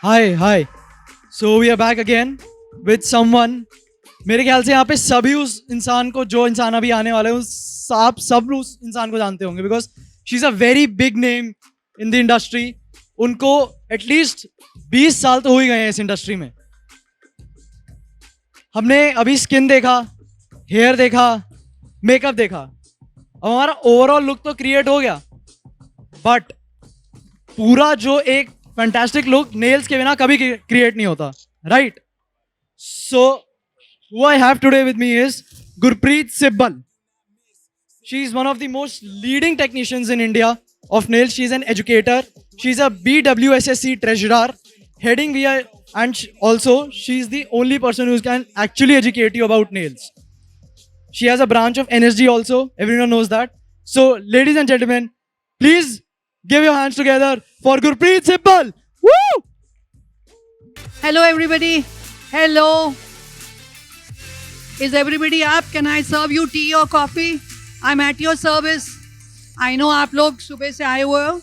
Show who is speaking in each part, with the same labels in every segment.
Speaker 1: Hi. So we are back again with someone. मेरे ख्याल से यहाँ पे सभी उस इंसान को, जो इंसान अभी आने वाला है, आप सब उस इंसान को जानते होंगे, because she is a very big name in the industry. उनको एटलीस्ट 20 साल तो हो ही गए हैं इस इंडस्ट्री में. हमने अभी स्किन देखा, हेयर देखा, मेकअप देखा, अब हमारा ओवरऑल लुक तो क्रिएट हो गया, बट पूरा जो एक फैंटास्टिक लुक नेल्स के बिना कभी क्रिएट नहीं होता, right? So who I have today with me is Gurpreet Sibbal. She is one of the most leading technicians in India of nails. She is an educator. She is a BWSSC treasurer, heading via, and also she is the only person who can actually educate you about nails. She has a branch of NSG also. Everyone knows that. So, ladies and gentlemen, please give your hands together for Gurpreet Sibbal. Woo!
Speaker 2: Hello everybody. Hello. Is everybody up? Can I serve you tea or coffee? I'm at your service. I know आप लोग सुबह से आए हुए हो.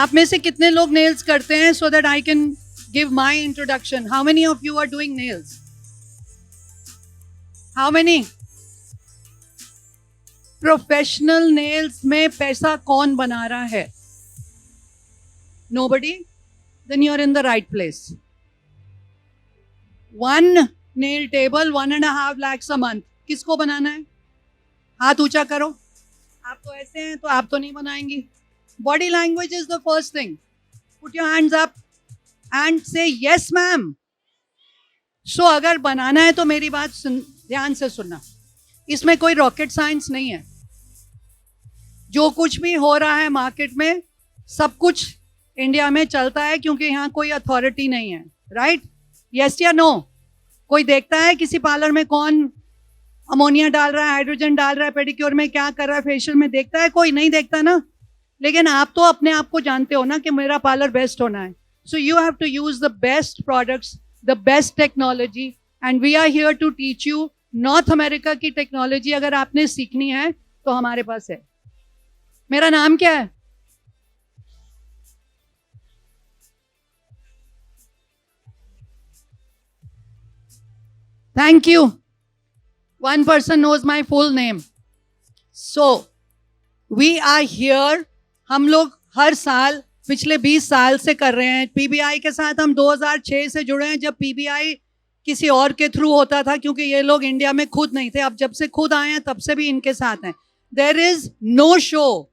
Speaker 2: आप में से कितने लोग nails करते हैं so that I can give my introduction? How many of you are doing nails? How many? Professional nails में पैसा कौन बना रहा है? Nobody? Then you're in the right place. One nail table, 1.5 lakhs a month. किसको बनाना है? हाथ ऊंचा करो. आप तो ऐसे हैं तो आप तो नहीं बनाएंगी. Body language is the first thing. Put your hands up and say yes ma'am. So अगर बनाना है तो मेरी बात ध्यान से सुनना. इसमें कोई रॉकेट साइंस नहीं है. जो कुछ भी हो रहा है मार्केट में, सब कुछ इंडिया में चलता है क्योंकि यहाँ कोई अथॉरिटी नहीं है, राइट? यस या नो? कोई देखता है किसी पार्लर में कौन अमोनिया डाल रहा है, हाइड्रोजन डाल रहा है, पेडिक्योर में क्या कर रहा है, फेशियल में देखता है? कोई नहीं देखता ना. लेकिन आप तो अपने आप को जानते हो ना कि मेरा पार्लर बेस्ट होना है. So you have to use the best products, the best technology, and we are here to teach you. North America की टेक्नोलॉजी अगर आपने सीखनी है तो हमारे पास है. मेरा नाम क्या है? Thank you. One person knows my full name. So, we are here. हम लोग हर साल पिछले 20 साल से कर रहे हैं. पीबीआई के साथ हम 2006 से जुड़े हैं, जब पीबीआई किसी और के थ्रू होता था, क्योंकि ये लोग इंडिया में खुद नहीं थे. अब जब से खुद आए हैं तब से भी इनके साथ हैं. There is no show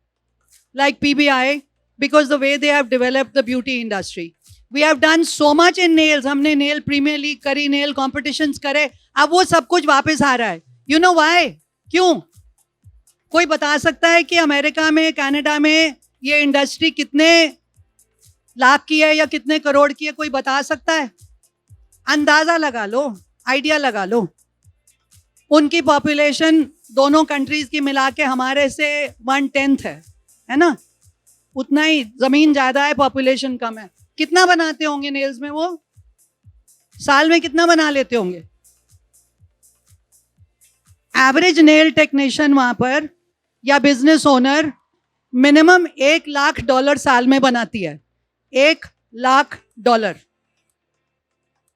Speaker 2: like PBI because the way they have developed the beauty industry. We have done so much in nails. हमने nail premier league करी, nail competitions करे. अब वो सब कुछ वापस आ रहा है. You know why? क्यों? कोई बता सकता है कि अमेरिका में, कनाडा में ये इंडस्ट्री कितने लाख की है या कितने करोड़ की है? कोई बता सकता है? अंदाजा लगा लो, आइडिया लगा लो. उनकी पॉपुलेशन दोनों कंट्रीज की मिला के हमारे से 1/10 है ना? उतना ही. जमीन ज्यादा है, पॉपुलेशन कम है. कितना बनाते होंगे नेल्स में वो? साल में कितना बना लेते होंगे? एवरेज नेल टेक्नीशियन वहां पर या बिजनेस ओनर मिनिमम $1 लाख साल में बनाती है. $1 लाख.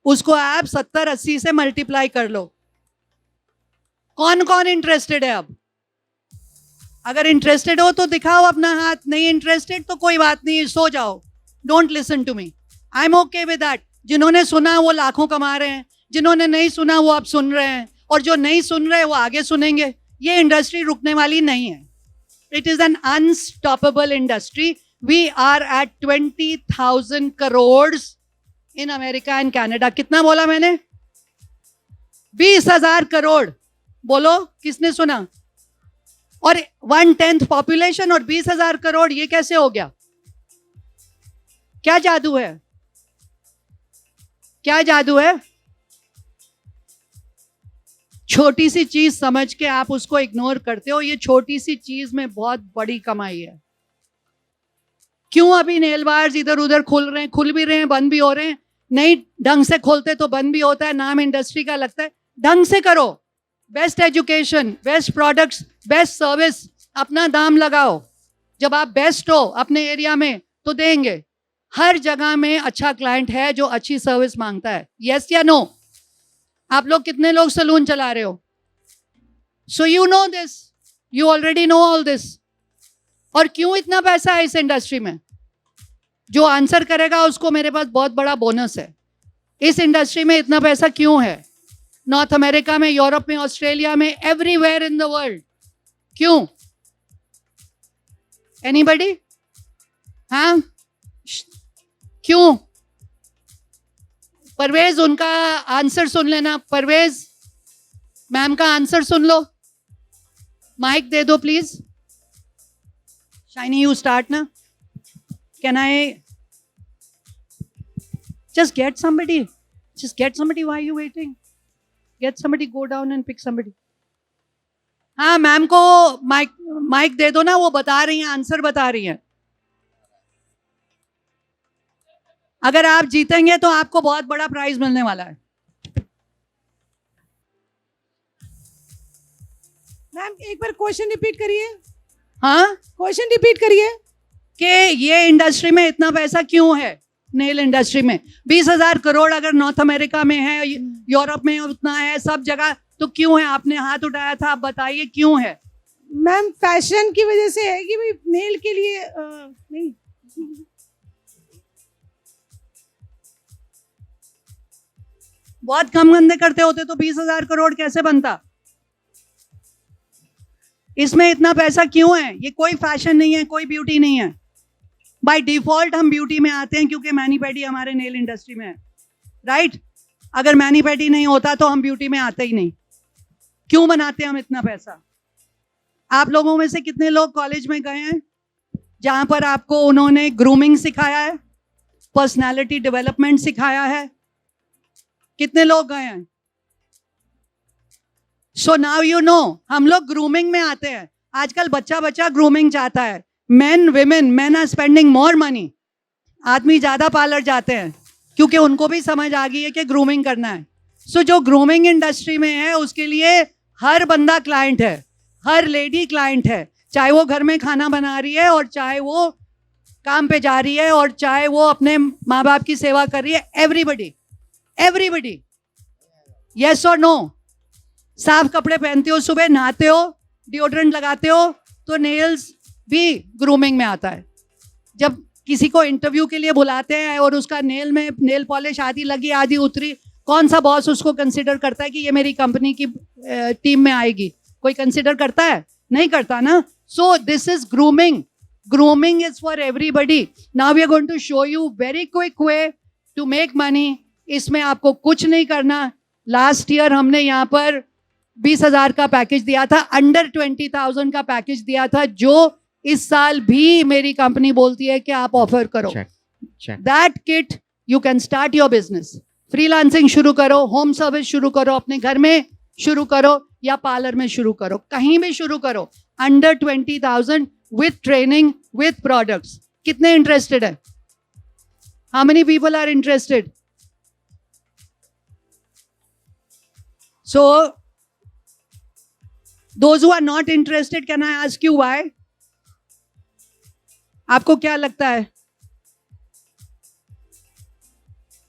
Speaker 2: उसको आप 70-80 से मल्टीप्लाई कर लो. कौन कौन इंटरेस्टेड है? अब अगर इंटरेस्टेड हो तो दिखाओ अपना हाथ. नहीं इंटरेस्टेड तो कोई बात नहीं, सो जाओ. Don't listen to me. I am okay with that. जिन्होंने सुना वो लाखों कमा रहे हैं, जिन्होंने नहीं सुना वो अब सुन रहे हैं, और जो नहीं सुन रहे वो आगे सुनेंगे. ये इंडस्ट्री रुकने वाली नहीं है. It is an unstoppable industry. We are at 20,000 crore in America and Canada. कितना बोला मैंने? 20,000 करोड़. बोलो किसने सुना? और 1/10 पॉपुलेशन और 20,000 करोड़, ये कैसे हो गया? क्या जादू है? क्या जादू है? छोटी सी चीज समझ के आप उसको इग्नोर करते हो. ये छोटी सी चीज में बहुत बड़ी कमाई है. क्यों अभी नेल बार्स इधर उधर खुल रहे हैं? खुल भी रहे हैं, बंद भी हो रहे हैं. नहीं ढंग से खोलते तो बंद भी होता है. नाम इंडस्ट्री का लगता है. ढंग से करो. Best education, best products, best service. अपना दाम लगाओ. जब आप बेस्ट हो अपने एरिया में तो देंगे. हर जगह में अच्छा क्लाइंट है जो अच्छी सर्विस मांगता है. यस या नो? आप लोग कितने लोग सलून चला रहे हो? So you know this, you already know all this. और क्यों इतना पैसा है इस इंडस्ट्री में? जो आंसर करेगा उसको मेरे पास बहुत बड़ा बोनस है. इस इंडस्ट्री में इतना पैसा क्यों है? नॉर्थ अमेरिका में, यूरोप में, ऑस्ट्रेलिया में, एवरीवेयर इन द वर्ल्ड. क्यों? एनीबडी? हाँ, क्यों? परवेज, उनका आंसर सुन लेना. परवेज, मैम का आंसर सुन लो. माइक दे दो प्लीज. शाइनी, यू स्टार्ट ना. Can I just get somebody? Just get somebody. Why are you waiting? Get somebody, go down and pick somebody. हाँ, मैम को माइक दे दो ना, वो बता रही हैं, आंसर बता रही हैं. अगर आप जीतेंगे तो आपको बहुत बड़ा प्राइज मिलने वाला है.
Speaker 3: मैम एक बार क्वेश्चन रिपीट करिए.
Speaker 2: हाँ,
Speaker 3: क्वेश्चन रिपीट करिए.
Speaker 2: कि ये इंडस्ट्री में इतना पैसा क्यों है? नेल इंडस्ट्री में 20,000 करोड़ अगर नॉर्थ अमेरिका में है, यूरोप में उतना है, सब जगह, तो क्यों है? आपने हाथ उठाया था, आप बताइए क्यों है?
Speaker 3: मैम फैशन की वजह से है कि भाई नेल के लिए नहीं.
Speaker 2: बहुत कम धंधे करते होते तो 20,000 करोड़ कैसे बनता? इसमें इतना पैसा क्यों है? ये कोई फैशन नहीं है, कोई ब्यूटी नहीं है. बाय डिफॉल्ट हम ब्यूटी में आते हैं क्योंकि मैनी पेडी हमारे नेल इंडस्ट्री में है, राइट? अगर मैनी पेडी नहीं होता तो हम ब्यूटी में आते ही नहीं. क्यों बनाते हैं हम इतना पैसा? आप लोगों में से कितने लोग कॉलेज में गए हैं जहां पर आपको उन्होंने ग्रूमिंग सिखाया है, पर्सनालिटी डेवलपमेंट सिखाया है? कितने लोग गए हैं? सो नाउ यू नो, हम लोग ग्रूमिंग में आते हैं. आजकल बच्चा बच्चा ग्रूमिंग चाहता है. men are spending more money. आदमी ज्यादा पार्लर जाते हैं क्योंकि उनको भी समझ आ गई है कि ग्रूमिंग करना है. सो जो ग्रूमिंग इंडस्ट्री में है उसके लिए हर बंदा क्लाइंट है, हर लेडी क्लाइंट है, चाहे वो घर में खाना बना रही है और चाहे वो काम पे जा रही है और चाहे वो अपने माँ बाप की सेवा कर रही है. एवरीबडी. यस और नो? साफ कपड़े पहनते हो, सुबह नहाते हो, डिओड्रेंट लगाते हो, तो नेल्स भी ग्रूमिंग में आता है. जब किसी को इंटरव्यू के लिए बुलाते हैं और उसका नेल में नेल पॉलिश आधी लगी आधी उतरी, कौन सा बॉस उसको कंसिडर करता है कि ये मेरी कंपनी की टीम में आएगी? कोई कंसिडर करता है? नहीं करता ना. So this is grooming. Grooming is for everybody. Now we are going to show you very quick way to make money. इसमें आपको कुछ नहीं करना. लास्ट ईयर हमने यहाँ पर 20,000 का पैकेज दिया था, अंडर 20,000 का पैकेज दिया था, जो इस साल भी मेरी कंपनी बोलती है कि आप ऑफर करो. That kit you can start your business. Freelancing शुरू करो, होम सर्विस शुरू करो, अपने घर में शुरू करो या पार्लर में शुरू करो, कहीं भी शुरू करो. Under 20,000 with training, with products. कितने इंटरेस्टेड है? How many people are interested? So those who are not interested, can I ask you why? आपको क्या लगता है?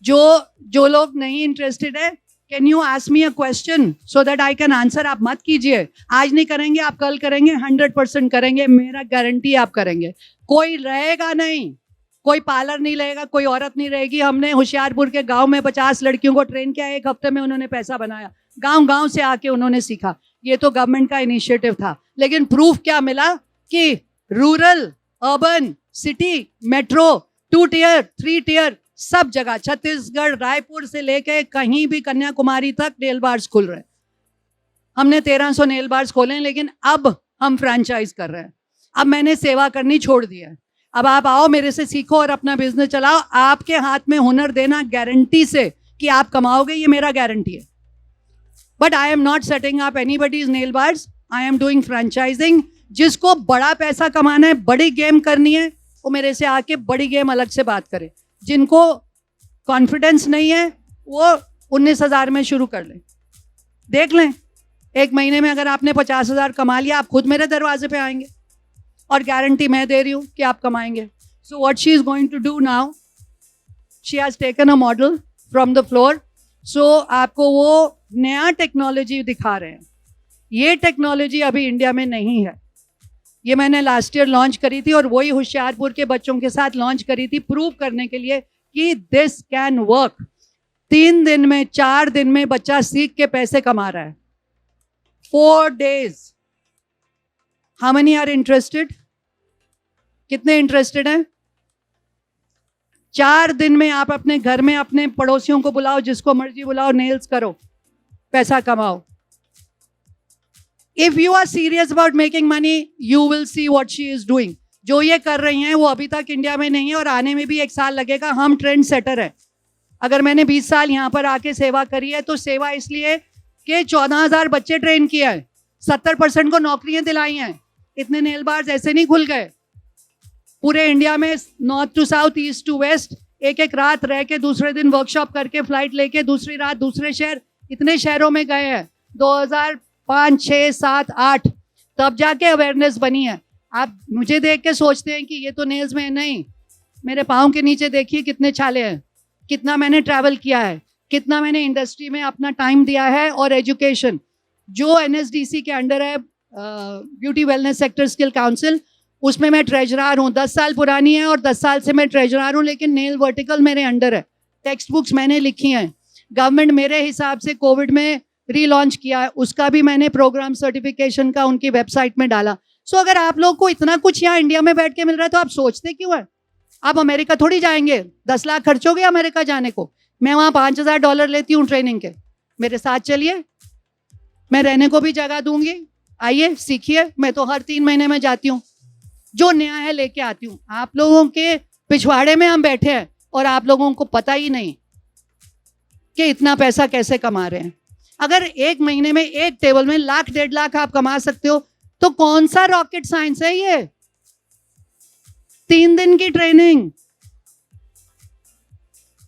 Speaker 2: जो लोग नहीं इंटरेस्टेड है, can you ask me a question so that I can answer? आप मत कीजिए. आज नहीं करेंगे, आप कल करेंगे, 100% करेंगे, मेरा गारंटी आप करेंगे. कोई रहेगा नहीं, कोई पार्लर नहीं रहेगा, कोई औरत नहीं रहेगी. हमने होशियारपुर के गांव में 50 लड़कियों को ट्रेन किया, 1 हफ्ते में उन्होंने पैसा बनाया. गांव से आके उन्होंने सीखा. ये तो गवर्नमेंट का इनिशिएटिव था, लेकिन प्रूफ क्या मिला कि rural, urban, city, metro, 2 tier, 3 tier, सब जगह, छत्तीसगढ़, रायपुर से लेके कहीं भी कन्याकुमारी तक नेल बार्स खुल रहे हैं. हमने 1300 नेल बार्स खोले हैं, लेकिन अब हम फ्रेंचाइज कर रहे हैं. अब मैंने सेवा करनी छोड़ दी है. अब आप आओ, मेरे से सीखो और अपना बिजनेस चलाओ. आपके हाथ में हुनर देना गारंटी से कि आप कमाओगे, ये मेरा गारंटी है. But I am not setting up anybody's nail bars. I am doing franchising. जिसको बड़ा पैसा कमाना है, बड़ी गेम करनी है, वो मेरे से आके बड़ी गेम अलग से बात करे. जिनको कॉन्फिडेंस नहीं है वो 19,000 में शुरू कर लें. देख लें, 1 महीने में अगर आपने 50,000 कमा लिया, आप खुद मेरे दरवाजे पे आएंगे और गारंटी मैं दे रही हूँ कि आप कमाएंगे. So what she is going to do now, she has taken a model from the floor. So आपको वो नया टेक्नोलॉजी दिखा रहे हैं. ये टेक्नोलॉजी अभी इंडिया में नहीं है. ये मैंने लास्ट ईयर लॉन्च करी थी और वही होशियारपुर के बच्चों के साथ लॉन्च करी थी, प्रूव करने के लिए कि दिस कैन वर्क. 3 दिन में 4 दिन में बच्चा सीख के पैसे कमा रहा है. 4 days. How many are interested? कितने इंटरेस्टेड हैं? 4 दिन में आप अपने घर में अपने पड़ोसियों को बुलाओ, जिसको मर्जी बुलाओ, नेल्स करो, पैसा कमाओ. If you are serious about making money, you will see what she is doing. जो ये कर रही हैं वो अभी तक इंडिया में नहीं है और आने में भी 1 साल लगेगा. हम ट्रेंड सेटर है. अगर मैंने 20 साल यहाँ पर आके सेवा करी है तो सेवा इसलिए कि 14,000 बच्चे ट्रेन किए हैं, 70% को नौकरियां दिलाई हैं. इतने नेल बार्स ऐसे नहीं खुल गए. पूरे इंडिया में north to south, east to west, एक रात रह के दूसरे दिन वर्कशॉप करके फ्लाइट लेके दूसरी रात दूसरे शहर, इतने शहरों में गए हैं. 2005, 6, 7, 8 तब जाके अवेयरनेस बनी है. आप मुझे देख के सोचते हैं कि ये तो नेल्स में नहीं. मेरे पाँव के नीचे देखिए कितने छाले हैं, कितना मैंने ट्रैवल किया है, कितना मैंने इंडस्ट्री में अपना टाइम दिया है. और एजुकेशन जो NSDC के अंडर है, beauty wellness sector skill council, उसमें मैं ट्रेजरर हूँ. 10 साल पुरानी है और 10 साल से मैं ट्रेजरर हूँ, लेकिन नेल वर्टिकल मेरे अंडर है. टेक्स्ट बुक्स मैंने लिखी हैं. गवर्नमेंट मेरे हिसाब से कोविड में रीलॉन्च किया है, उसका भी मैंने प्रोग्राम सर्टिफिकेशन का उनकी वेबसाइट में डाला. सो अगर आप लोग को इतना कुछ यहाँ इंडिया में बैठ के मिल रहा है तो आप सोचते क्यों है? आप अमेरिका थोड़ी जाएंगे. 10 लाख खर्च हो गया अमेरिका जाने को. मैं वहाँ $5,000 लेती हूँ ट्रेनिंग के. मेरे साथ चलिए, मैं रहने को भी जगह दूंगी. आइए सीखिए. मैं तो हर 3 महीने में जाती हूँ, जो नया है लेके आती हूँ. आप लोगों के पिछवाड़े में हम बैठे हैं और आप लोगों को पता ही नहीं कि इतना पैसा कैसे कमा रहे हैं. अगर 1 महीने में एक टेबल में लाख 1.5 लाख आप कमा सकते हो तो कौन सा रॉकेट साइंस है ये? 3 दिन की ट्रेनिंग.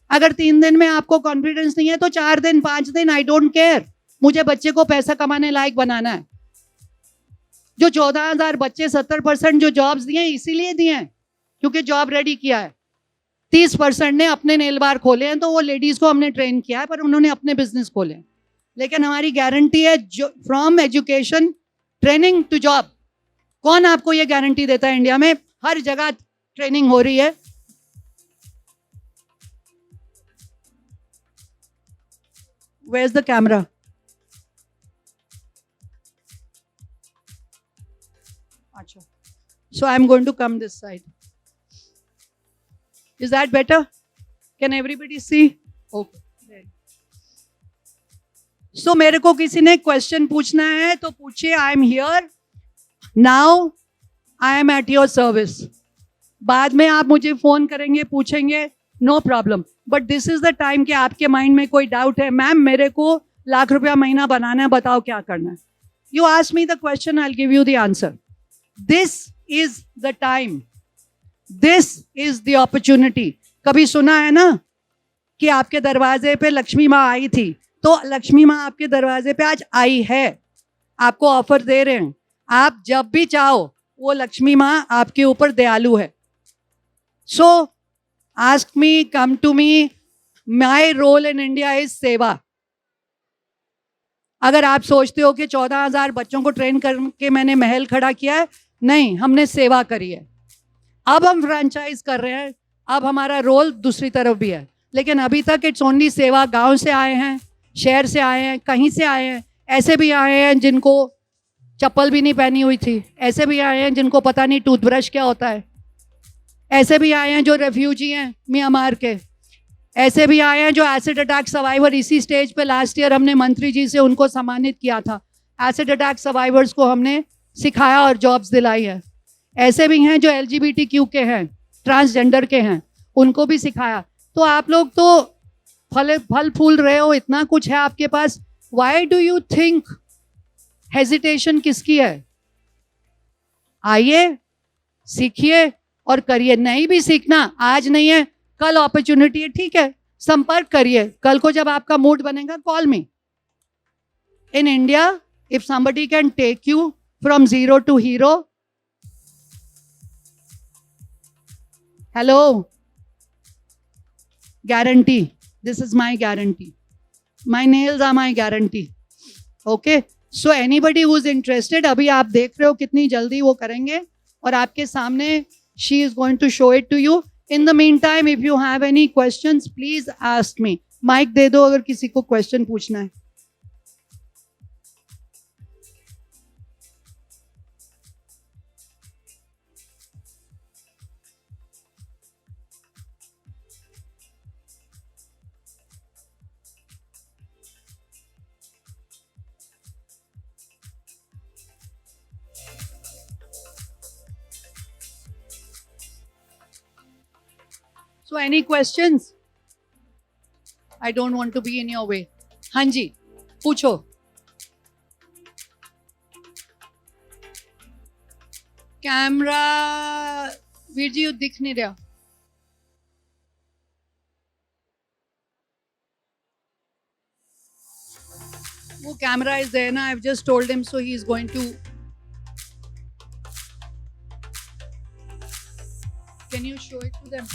Speaker 2: अगर 3 दिन में आपको कॉन्फिडेंस नहीं है तो 4 दिन, 5 दिन, आई डोंट केयर. मुझे बच्चे को पैसा कमाने लायक बनाना है. जो 14,000 बच्चे 70% जो जॉब्स दिए इसीलिए दिए हैं क्योंकि जॉब रेडी किया है. 30% ने अपने नेल बार खोले हैं, तो वो लेडीज को हमने ट्रेन किया है, पर उन्होंने अपने बिजनेस खोले हैं. लेकिन हमारी गारंटी है from education training to job. कौन आपको ये गारंटी देता है? इंडिया में हर जगह ट्रेनिंग हो रही है. Where's the camera? Achha. So I'm going to come this side. Is that better? Can everybody see? Okay. So मेरे को किसी ने क्वेश्चन पूछना है तो पूछिए. I am here now, I am at your service. बाद में आप मुझे फोन करेंगे, पूछेंगे, no problem. But this is the time कि आपके माइंड में कोई डाउट है, मैम मेरे को ₹1,00,000 महीना बनाना है, बताओ क्या करना है. You ask me the question, I will give you the answer. This is the time, this is the opportunity. कभी सुना है ना कि आपके दरवाजे पे लक्ष्मी माँ आई थी? तो लक्ष्मी माँ आपके दरवाजे पे आज आई है, आपको ऑफर दे रहे हैं. आप जब भी चाहो, वो लक्ष्मी माँ आपके ऊपर दयालु है. So ask me, come to me. My role in India is सेवा. अगर आप सोचते हो कि 14,000 बच्चों को ट्रेन करके मैंने महल खड़ा किया है, नहीं, हमने सेवा करी है. अब हम फ्रेंचाइज कर रहे हैं, अब हमारा रोल दूसरी तरफ भी है. लेकिन अभी तक इट्स ओनली सेवा. गांव से आए हैं, शहर से आए हैं, कहीं से आए हैं. ऐसे भी आए हैं जिनको चप्पल भी नहीं पहनी हुई थी. ऐसे भी आए हैं जिनको पता नहीं टूथब्रश क्या होता है. ऐसे भी आए हैं जो रेफ्यूजी हैं म्यांमार के. ऐसे भी आए हैं जो एसिड अटैक सर्वाइवर. इसी स्टेज पे लास्ट ईयर हमने मंत्री जी से उनको सम्मानित किया था. एसिड अटैक सर्वाइवर्स को हमने सिखाया और जॉब्स दिलाई है. ऐसे भी हैं जो LGBTQ के हैं, ट्रांसजेंडर के हैं, उनको भी सिखाया. तो आप लोग तो फल फूल रहे हो, इतना कुछ है आपके पास. Why do you think hesitation किसकी है? आइए, सीखिए और करिए. नहीं भी सीखना, आज नहीं है, कल अपॉर्चुनिटी है, ठीक है, संपर्क करिए. कल को जब आपका मूड बनेगा, call me. In India, if somebody can take you from zero to hero. Hello, guarantee. This is my guarantee. My nails are my guarantee. Okay. So anybody who is interested, अभी आप देख रहे हो कितनी जल्दी वो करेंगे और आपके सामने she is going to show it to you. In the meantime, if you have any questions, please ask me. Mic दे दो अगर किसी को question पूछना है. So any questions? I don't want to be in your way. हाँ जी, पूछो. Camera Veer ji दिख नहीं रहा. वो कैमरा is there ना. I've just told him, so he is going to. Can you show it to them?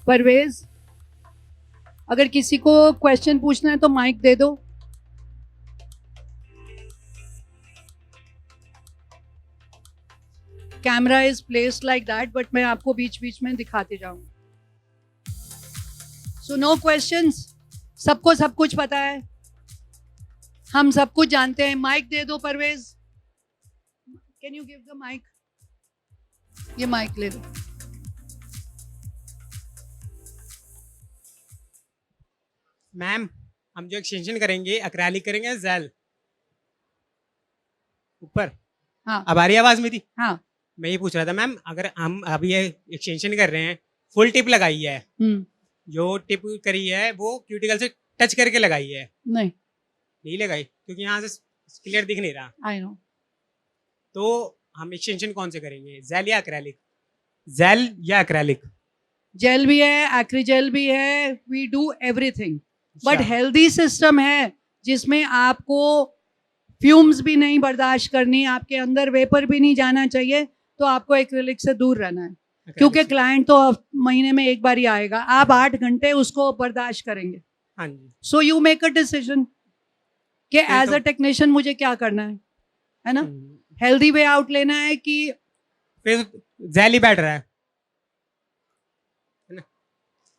Speaker 2: Parvez, अगर किसी को क्वेश्चन पूछना है तो माइक दे दो. Camera is placed like that, but मैं आपको बीच बीच में दिखाते जाऊंगा. So no questions. सबको सब कुछ पता है, हम सब कुछ जानते हैं. माइक दे दो Parvez. Can you give the mike? ये माइक ले लो.
Speaker 4: मैम, हम जो एक्सटेंशन करेंगे एक्रेलिक करेंगे जेल ऊपर.
Speaker 2: हाँ.
Speaker 4: अब आ रही है आवाज मेरी?
Speaker 2: हाँ.
Speaker 4: मैं ये पूछ रहा था मैम, अगर हम अभी ये एक्सटेंशन कर रहे हैं, फुल टिप लगाई है, जो टिप करी है वो क्यूटिकल से टच करके लगाई है? नहीं लगाई, क्योंकि यहाँ से क्लियर दिख नहीं रहा.
Speaker 2: I know.
Speaker 4: तो हम एक्सटेंशन कौन से करेंगे, जेल या एक्रेलिक? जेल या एक्रेलिक?
Speaker 2: जेल भी है, एक्रीजेल भी है. We do everything. But healthy system है जिसमें आपको फ्यूम्स भी नहीं बर्दाश्त करनी, आपके अंदर वेपर भी नहीं जाना चाहिए, तो आपको एक्रिलिक से दूर रहना है. क्योंकि क्लाइंट तो महीने में एक बार ही आएगा, आप 8 घंटे उसको बर्दाश्त करेंगे.
Speaker 4: हाँ जी.
Speaker 2: So you make a decision कि एज अ टेक्नीशियन मुझे क्या करना है ना. हेल्दी वे आउट लेना है कि
Speaker 4: फिर जेल ही बेटर है.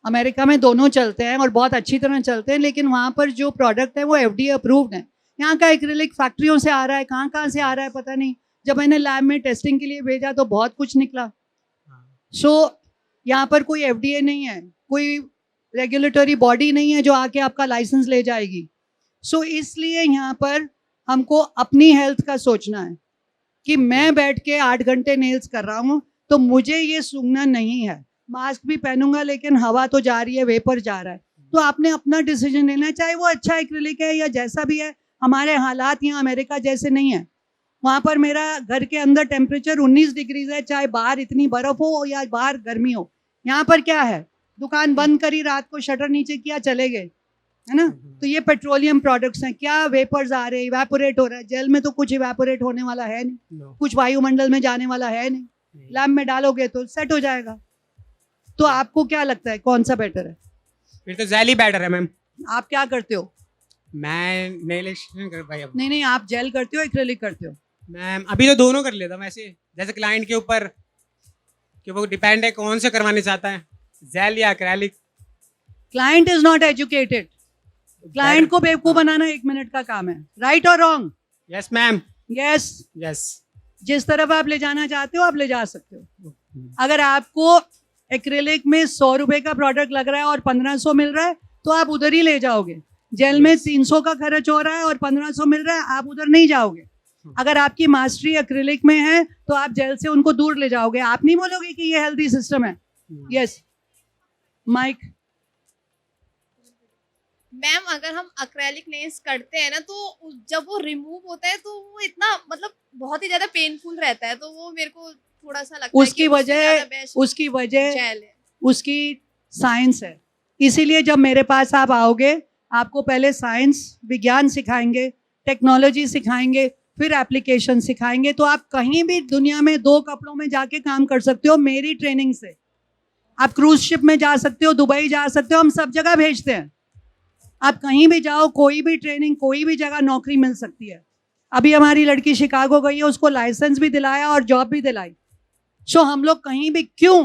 Speaker 2: अमेरिका में दोनों चलते हैं और बहुत अच्छी तरह चलते हैं, लेकिन वहाँ पर जो प्रोडक्ट है वो FDA अप्रूव्ड है. यहाँ का एक्रिलिक फैक्ट्रियों से आ रहा है, कहाँ कहाँ से आ रहा है पता नहीं. जब मैंने लैब में टेस्टिंग के लिए भेजा तो बहुत कुछ निकला. सो यहाँ पर कोई FDA नहीं है, कोई रेगुलेटरी बॉडी नहीं है जो आके आपका लाइसेंस ले जाएगी. सो इसलिए यहाँ पर हमको अपनी हेल्थ का सोचना है कि मैं बैठ के 8 घंटे नेल्स कर रहा हूँ तो मुझे ये सूंघना नहीं है. मास्क भी पहनूंगा लेकिन हवा तो जा रही है, वेपर जा रहा है. तो आपने अपना डिसीजन लेना है, चाहे वो अच्छा एक्रिलिक है या जैसा भी है. हमारे हालात यहाँ अमेरिका जैसे नहीं है. वहाँ पर मेरा घर के अंदर टेम्परेचर 19 डिग्रीज है, चाहे बाहर इतनी बर्फ हो या बाहर गर्मी हो. यहाँ पर क्या है, दुकान बंद करी, रात को शटर नीचे किया, चले गए, है ना. तो ये पेट्रोलियम प्रोडक्ट्स हैं. क्या वेपर्स आ रहे हैं, इवेपोरेट हो रहा है. जेल में तो कुछ इवेपोरेट होने वाला है नहीं, कुछ वायुमंडल में जाने वाला है नहीं. लैब में डालोगे तो सेट हो जाएगा. तो आपको क्या लगता है कौन सा बेटर है?
Speaker 4: फिर तो जेल ही बेटर है मैम.
Speaker 2: आप क्या करते हो?
Speaker 4: मैं नेल एक्सटेंशन कर भाई. अब
Speaker 2: नहीं, आप जेल करते हो एक्रिलिक करते हो?
Speaker 4: मैम अभी तो दोनों कर लेता हूँ वैसे, जैसे क्लाइंट के ऊपर कि वो डिपेंड है कौन से करवाने चाहता है, जेल या acrylic.
Speaker 2: Client is not educated. Client को बेवकूफ बनाना 1 मिनट का काम है. राइट और wrong?
Speaker 4: Yes ma'am.
Speaker 2: Yes.
Speaker 4: Yes.
Speaker 2: जिस तरफ आप ले जाना चाहते हो आप ले जा सकते हो. अगर आपको एक्रिलिक में 100 रुपए का प्रोडक्ट लग रहा है और 1500 मिल रहा है तो आप उधर ही ले जाओगे. जेल में 300 का खर्च हो रहा है और 1500 मिल रहा है, आप उधर नहीं जाओगे. अगर आपकी मास्टरी एक्रिलिक में है तो आप जेल से उनको दूर ले जाओगे, आप नहीं बोलोगे कि ये हेल्दी सिस्टम है. Yes mike.
Speaker 5: मैम अगर हम एक्रेलिक नेल्स करते हैं ना तो जब वो रिमूव होता है तो वो इतना मतलब बहुत ही ज्यादा पेनफुल रहता है, तो वो मेरे को थोड़ा सा लगता
Speaker 2: उसकी
Speaker 5: है कि
Speaker 2: वजह उसकी वजह
Speaker 5: जेल है.
Speaker 2: उसकी साइंस है. इसीलिए जब मेरे पास आप आओगे आपको पहले साइंस विज्ञान सिखाएंगे, टेक्नोलॉजी सिखाएंगे, फिर एप्लीकेशन सिखाएंगे, तो आप कहीं भी दुनिया में 2 कपड़ों में जाके काम कर सकते हो मेरी ट्रेनिंग से. आप क्रूज शिप में जा सकते हो, दुबई जा सकते हो, हम सब जगह भेजते हैं. आप कहीं भी जाओ, कोई भी ट्रेनिंग, कोई भी जगह नौकरी मिल सकती है. अभी हमारी लड़की शिकागो गई है, उसको लाइसेंस भी दिलाया और जॉब भी दिलाई. सो हम लोग कहीं भी क्यों?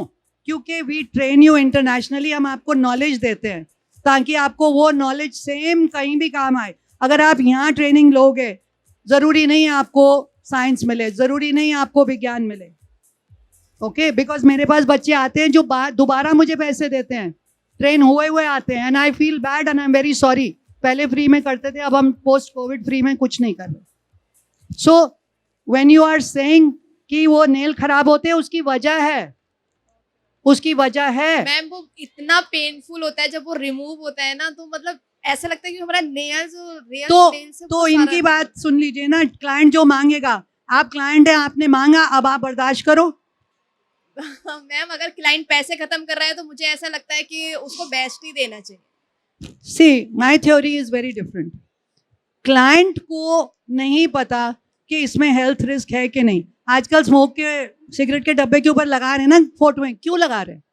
Speaker 2: क्योंकि वी ट्रेन यू इंटरनेशनली. हम आपको नॉलेज देते हैं ताकि आपको वो नॉलेज सेम कहीं भी काम आए. अगर आप यहाँ ट्रेनिंग लोगे, जरूरी नहीं आपको साइंस मिले, जरूरी नहीं आपको विज्ञान मिले. ओके, बिकॉज मेरे पास बच्चे आते हैं जो दोबारा मुझे पैसे देते हैं, ट्रेन हुए आते हैं, and I feel bad and I am very sorry. पहले फ्री में करते थे, अब हम पोस्ट कोविड फ्री में कुछ नहीं कर रहे. So when you are saying कि वो नेल खराब होते हैं, उसकी वजह है, उसकी वजह है.
Speaker 5: मैम वो इतना पेनफुल होता है जब वो रिमूव होता है ना, तो मतलब ऐसा लगता है कि हमारा नेल्स रियल नेल्स से
Speaker 2: तो इनकी बात सुन लीजिए ना. क्लाइंट जो मांगेगा, आप क्लाइंट है, आपने मांगा, अब आप बर्दाश्त करो.
Speaker 5: मैम अगर क्लाइंट पैसे खत्म कर रहा है तो मुझे ऐसा लगता है कि उसको बेस्ट ही देना चाहिए.
Speaker 2: See my theory is very different. Client को नहीं पता कि इसमें हेल्थ रिस्क है कि नहीं. आजकल स्मोक के सिगरेट के डब्बे के ऊपर लगा रहे हैं ना फोटो, क्यों लगा रहे हैं?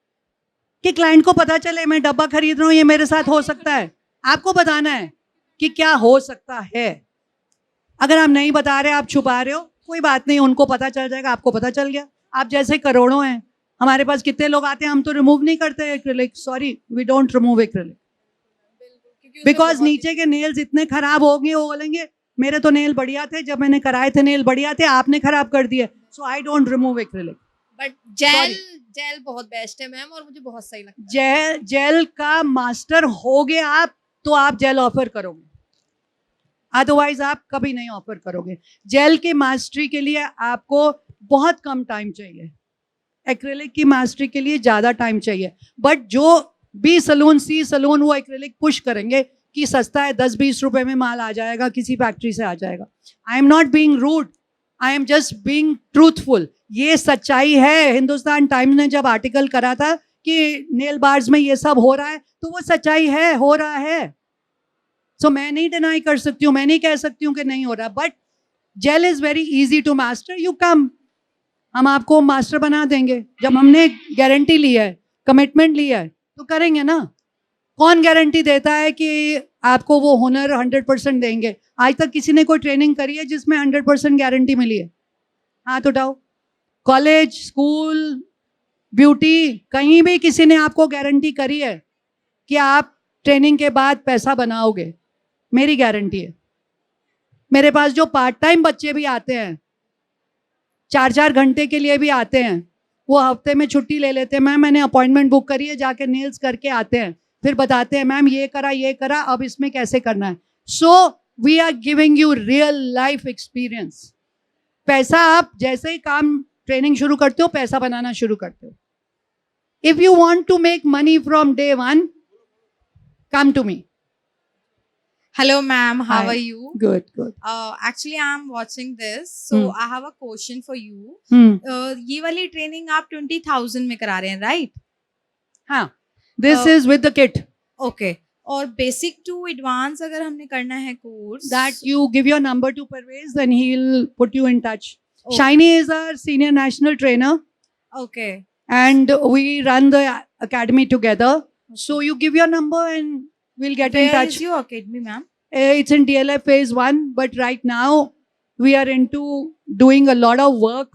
Speaker 2: कि क्लाइंट को पता चले मैं डब्बा खरीद रहा हूँ, ये मेरे साथ हो सकता है. आपको बताना है कि क्या हो सकता है. अगर आप नहीं बता रहे, आप छुपा रहे हो, कोई बात नहीं, उनको पता चल जाएगा, आपको पता चल गया. आप जैसे करोड़ों हैं, हमारे पास कितने लोग आते हैं, हम तो रिमूव नहीं करते acrylic. Sorry, we don't remove acrylic because नीचे के नेल्स इतने खराब हो गए, वो बोलेंगे मेरे तो नेल बढ़िया थे, जब मैंने कराए थे नेल बढ़िया थे, आपने खराब कर दिए. So I don't remove acrylic.
Speaker 5: But gel बहुत बेस्ट है मैम, और मुझे बहुत सही लगता है.
Speaker 2: जेल का मास्टर होगे आप तो आप जेल ऑफर करोगे, अदरवाइज आप कभी नहीं ऑफर करोगे. जेल की मास्टरी के लिए आपको बहुत कम टाइम चाहिए, एक्रिलिक की मास्टरी के लिए ज़्यादा टाइम चाहिए. बट जो बी सलून, सी सलून, वो एक्रिलिक पुश करेंगे कि सस्ता है, 10-20 रुपए में माल आ जाएगा, किसी फैक्ट्री से आ जाएगा. I am not being rude, I am just being truthful. ये सच्चाई है. हिंदुस्तान टाइम्स ने जब आर्टिकल करा था कि नेल बार्स में ये सब हो रहा है, तो वो सच्चाई है, हो रहा है. सो मैं नहीं डिनाई कर सकती हूँ, मैं नहीं कह सकती हूँ कि नहीं हो रहा. But gel is very easy to master. You come, हम आपको मास्टर बना देंगे. जब हमने गारंटी ली है, कमिटमेंट लिया है, तो करेंगे ना. कौन गारंटी देता है कि आपको वो हुनर 100% देंगे? आज तक किसी ने कोई ट्रेनिंग करी है जिसमें 100% गारंटी मिली है? हाथ उठाओ. कॉलेज, स्कूल, ब्यूटी, कहीं भी किसी ने आपको गारंटी करी है कि आप ट्रेनिंग के बाद पैसा बनाओगे? मेरी गारंटी है. मेरे पास जो पार्ट टाइम बच्चे भी आते हैं, 4-4 घंटे के लिए भी आते हैं, वो हफ्ते में छुट्टी ले लेते हैं. मैम मैंने अपॉइंटमेंट बुक करी है, जाके नेल्स करके आते हैं, फिर बताते हैं मैम ये करा, अब इसमें कैसे करना है. So we are giving you real life experience. पैसा आप जैसे ही काम ट्रेनिंग शुरू करते हो, पैसा बनाना शुरू करते हो. If you want to make money from day 1, come to me.
Speaker 6: Hello, ma'am. How
Speaker 2: Hi.
Speaker 6: are you?
Speaker 2: Good.
Speaker 6: Actually, I'm watching this, so I have a question for you. ये वाली ट्रेनिंग आप 20,000 में करा रहे हैं, right?
Speaker 2: हाँ, this is with the kit.
Speaker 6: Okay. और basic to advance अगर हमने करना है course,
Speaker 2: That you give your number to Parvez, then he'll put you in touch. Shiny is our senior national trainer.
Speaker 6: Okay.
Speaker 2: And we run the academy together. So you give your number and we'll get in
Speaker 6: Where
Speaker 2: touch.
Speaker 6: is your academy, ma'am?
Speaker 2: It's in DLF phase 1, but right now we are into doing a lot of work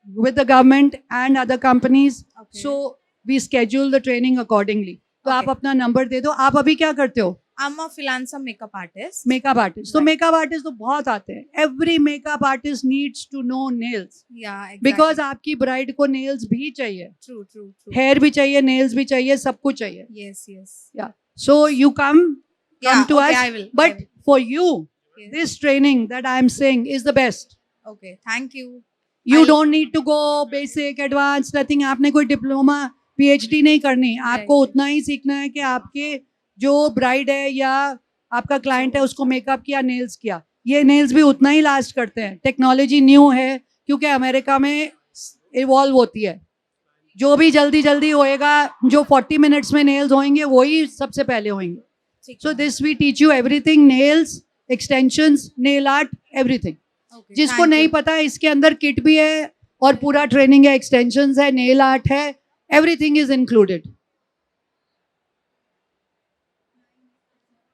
Speaker 2: with the government and other companies.
Speaker 6: Okay.
Speaker 2: So we schedule the training accordingly. तो आप
Speaker 6: Okay.
Speaker 2: अपना number दे दो. आप अभी क्या करते हो?
Speaker 6: I'm a freelancer makeup artist.
Speaker 2: Makeup artist. तो
Speaker 6: Right.
Speaker 2: मेकअप आर्टिस्ट तो बहुत आते हैं. Every makeup artist needs to know nails,
Speaker 6: Yeah, exactly.
Speaker 2: Because आपकी ब्राइड को नेल्स भी चाहिए,
Speaker 6: True.
Speaker 2: हेयर भी चाहिए, नेल्स भी चाहिए, सब कुछ चाहिए.
Speaker 6: Yes.
Speaker 2: So you come
Speaker 6: Yeah,
Speaker 2: to
Speaker 6: okay,
Speaker 2: us.
Speaker 6: I will.
Speaker 2: But for you,
Speaker 6: Yes.
Speaker 2: this training that I am saying is the best.
Speaker 6: Okay, thank you.
Speaker 2: You
Speaker 6: I-
Speaker 2: don't need to go basic, advanced, nothing. आपने कोई diploma PhD नहीं करनी. आपको उतना ही सीखना है कि आपके जो ब्राइड है या आपका क्लाइंट है उसको मेकअप किया, नेल्स किया. ये नेल्स भी उतना ही लास्ट करते हैं. टेक्नोलॉजी न्यू है क्योंकि अमेरिका में इवॉल्व होती है. जो भी जल्दी जल्दी होएगा, जो 40 मिनट्स में नेल्स होंगे वही सबसे पहले होंगे.
Speaker 6: ठीक
Speaker 2: So
Speaker 6: है.
Speaker 2: this we teach you everything, nails, extensions, nail art, everything.
Speaker 6: Okay,
Speaker 2: जिसको
Speaker 6: thank
Speaker 2: नहीं
Speaker 6: you.
Speaker 2: पता है इसके अंदर किट भी है और पूरा ट्रेनिंग है, एक्सटेंशंस है, नेल आर्ट है, एवरीथिंग इज इंक्लूडेड.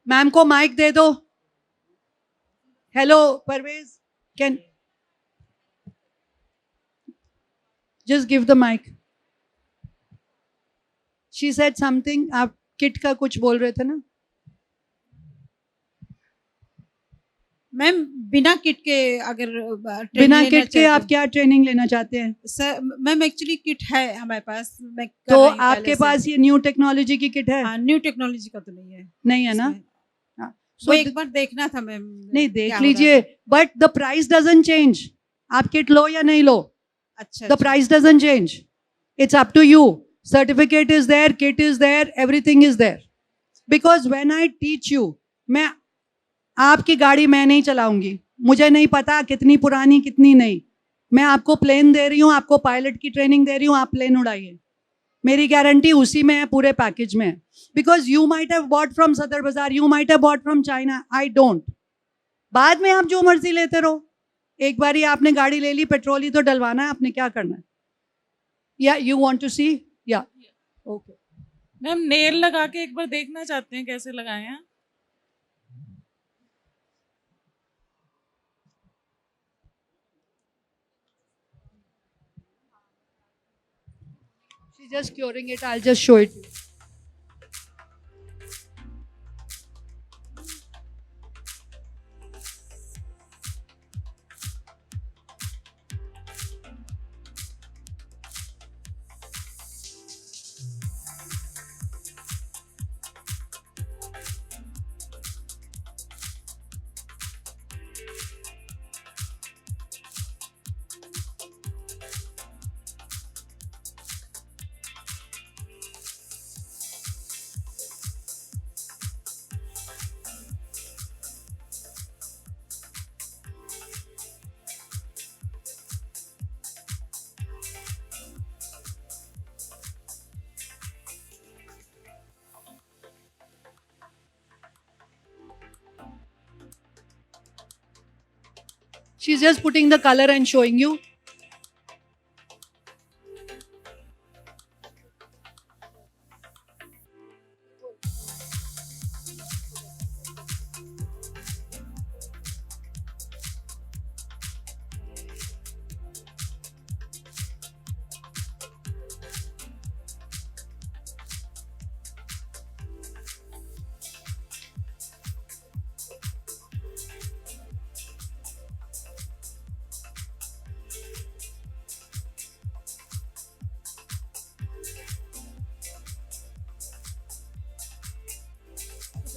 Speaker 2: मैम को माइक दे दो. Hello Parvez, can just give the mike. She said something. आप किट का कुछ बोल रहे थे ना?
Speaker 7: मैम बिना किट के अगर
Speaker 2: बिना किट के आप क्या ट्रेनिंग लेना चाहते हैं?
Speaker 7: सर मैम एक्चुअली किट है हमारे पास. मैं कर
Speaker 2: तो
Speaker 7: रही हूँ
Speaker 2: आपके
Speaker 7: पहले से.
Speaker 2: पास ये न्यू टेक्नोलॉजी की किट है?
Speaker 7: न्यू टेक्नोलॉजी का तो नहीं है.
Speaker 2: नहीं है ना?
Speaker 7: इसमें.
Speaker 2: हाँ.
Speaker 7: वो
Speaker 2: So
Speaker 7: एक बार देखना था मैम.
Speaker 2: नहीं,
Speaker 7: क्या
Speaker 2: देख
Speaker 7: हो रहा
Speaker 2: लीजिए,
Speaker 7: है.
Speaker 2: But the price doesn't change. आप किट लो या नहीं लो,
Speaker 7: अच्छा.
Speaker 2: The price doesn't change. It's up to you. Certificate is there, kit is there, everything is there. Because when I teach you, मैं आपकी गाड़ी मैं नहीं चलाऊंगी. मुझे नहीं पता कितनी पुरानी कितनी नहीं. मैं आपको प्लेन दे रही हूँ, आपको पायलट की ट्रेनिंग दे रही हूँ, आप प्लेन उड़ाइए. मेरी गारंटी उसी में है, पूरे पैकेज में है. Because you might have bought from सदर बाजार, you might have bought from China, I don't. बाद में आप जो मर्जी लेते रहो. एक बारी आपने गाड़ी ले ली, पेट्रोल ही तो डलवाना है, आपने क्या करना है. या यू वांट टू सी? या ओके.
Speaker 8: मैम नेल लगा के एक बार देखना चाहते हैं कैसे लगाए हैं.
Speaker 2: She's just curing it. I'll just show it to you. She's just putting the color and showing you.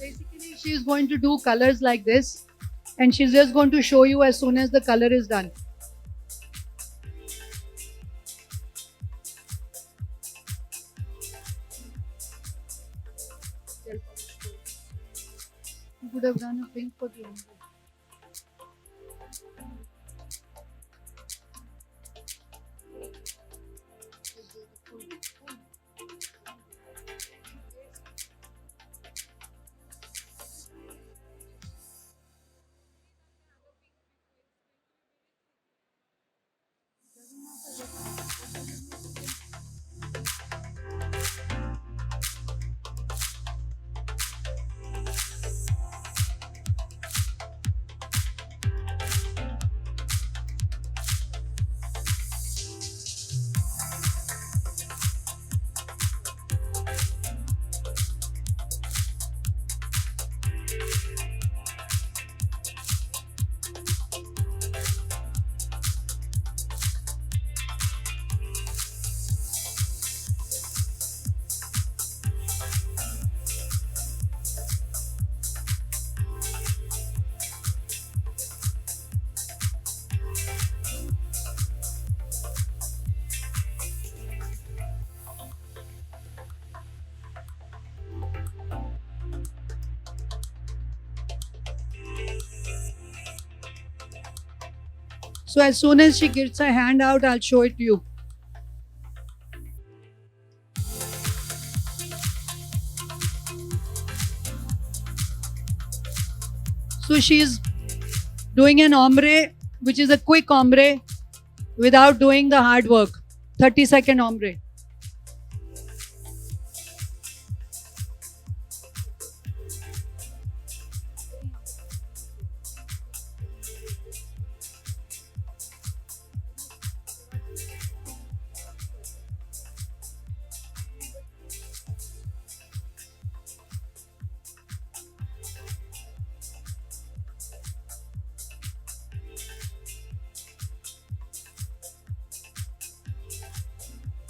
Speaker 2: Basically, she is going to do colors like this, and she's just going to show you as soon as the color is done. You could have done a pink for the end. So as soon as she gets her hand out, I'll show it to you. So she's doing an ombre, which is a quick ombre without doing the hard work. 30-second ombre.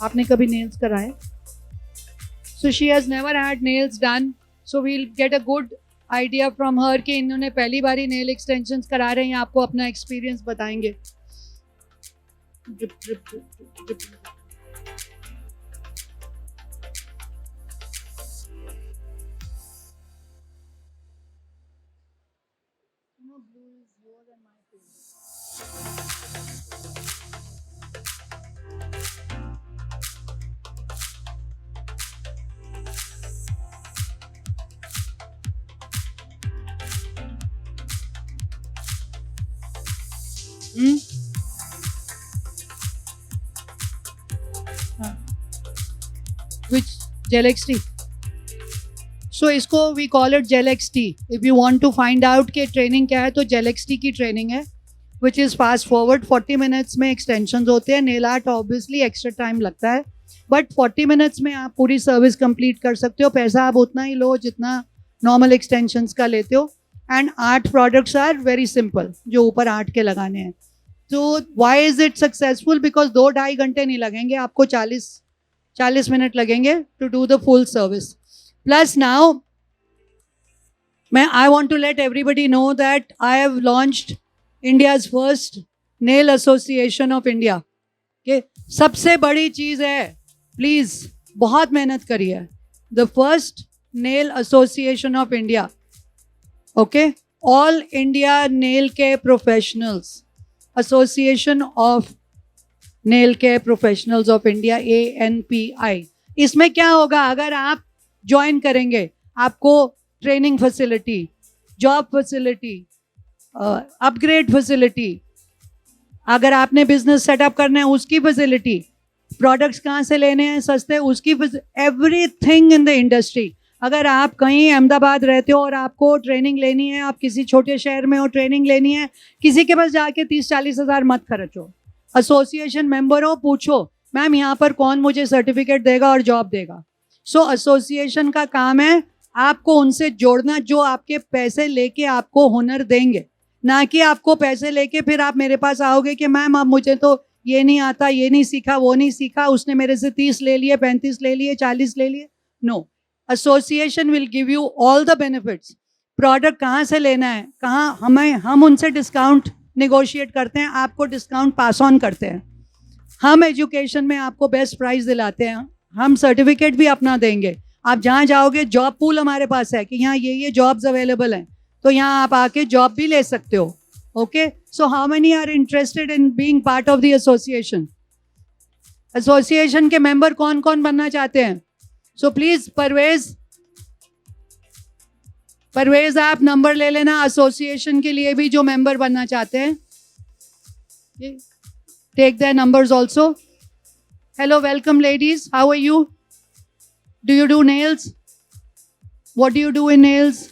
Speaker 2: आपने कभी nails कराए? So she has never had nails done. So we'll get a good idea from her कि इन्होंने पहली बारी nail extensions करा रहे हैं, आपको अपना एक्सपीरियंस बताएंगे. Drip, drip, drip, drip, drip. Which Gel XT? So इसको we call it Gel XT. If you want to find out कि ट्रेनिंग क्या है तो Gel XT की ट्रेनिंग है, which is fast forward. 40 minutes में extensions होते हैं. Nail art obviously extra time लगता है, but 40 minutes में आप पूरी सर्विस कंप्लीट कर सकते हो. पैसा आप उतना ही लो जितना नॉर्मल एक्सटेंशंस का लेते हो. And art products are very simple, जो ऊपर आर्ट के लगाने हैं. तो why is it successful? Because 2-2.5 घंटे नहीं लगेंगे आपको, 40 मिनट लगेंगे to do the full service. Plus now I want to let everybody know that I have launched India's first nail association of India. के सबसे बड़ी चीज़ है, प्लीज़ बहुत मेहनत करिए. The first nail association of India. Okay, all India nail care professionals association of nail care professionals of India, ANPI. इसमें क्या होगा, अगर आप ज्वाइन करेंगे आपको training facility, job facility, upgrade facility, अगर आपने बिजनेस सेटअप करना है उसकी फैसिलिटी, प्रोडक्ट्स कहाँ से लेने हैं सस्ते उसकी, एवरीथिंग इन द इंडस्ट्री. अगर आप कहीं अहमदाबाद रहते हो और आपको ट्रेनिंग लेनी है, आप किसी छोटे शहर में हो, ट्रेनिंग लेनी है, किसी के पास जाके 30-40 हज़ार मत खर्चो. एसोसिएशन मेंबर हो, पूछो मैम यहाँ पर कौन मुझे सर्टिफिकेट देगा और जॉब देगा. सो एसोसिएशन का काम है आपको उनसे जोड़ना जो आपके पैसे लेके आपको हुनर देंगे, ना कि आपको पैसे लेके फिर आप मेरे पास आओगे कि मैम अब मुझे तो ये नहीं आता, ये नहीं सीखा, वो नहीं सीखा, उसने मेरे से 30 ले लिए, 35 ले लिए, 40 ले लिए. No, association will give you all the benefits. Product कहाँ से लेना है, कहाँ हम उनसे डिस्काउंट नेगोशिएट करते हैं, आपको डिस्काउंट पास ऑन करते हैं. हम एजुकेशन में आपको बेस्ट प्राइस दिलाते हैं, हम सर्टिफिकेट भी अपना देंगे. आप जहाँ जाओगे जॉब पूल हमारे पास है कि यहाँ ये जॉब्स अवेलेबल हैं, तो यहाँ आप आके जॉब भी ले सकते हो. Okay, so how many are interested in being part of the association? Association के मेंबर कौन कौन बनना चाहते हैं? सो प्लीज परवेज आप नंबर ले लेना एसोसिएशन के लिए भी जो मेंबर बनना चाहते हैं. Take their numbers also. Hello, welcome ladies, how are you? Do you do nails? What do you do in nails?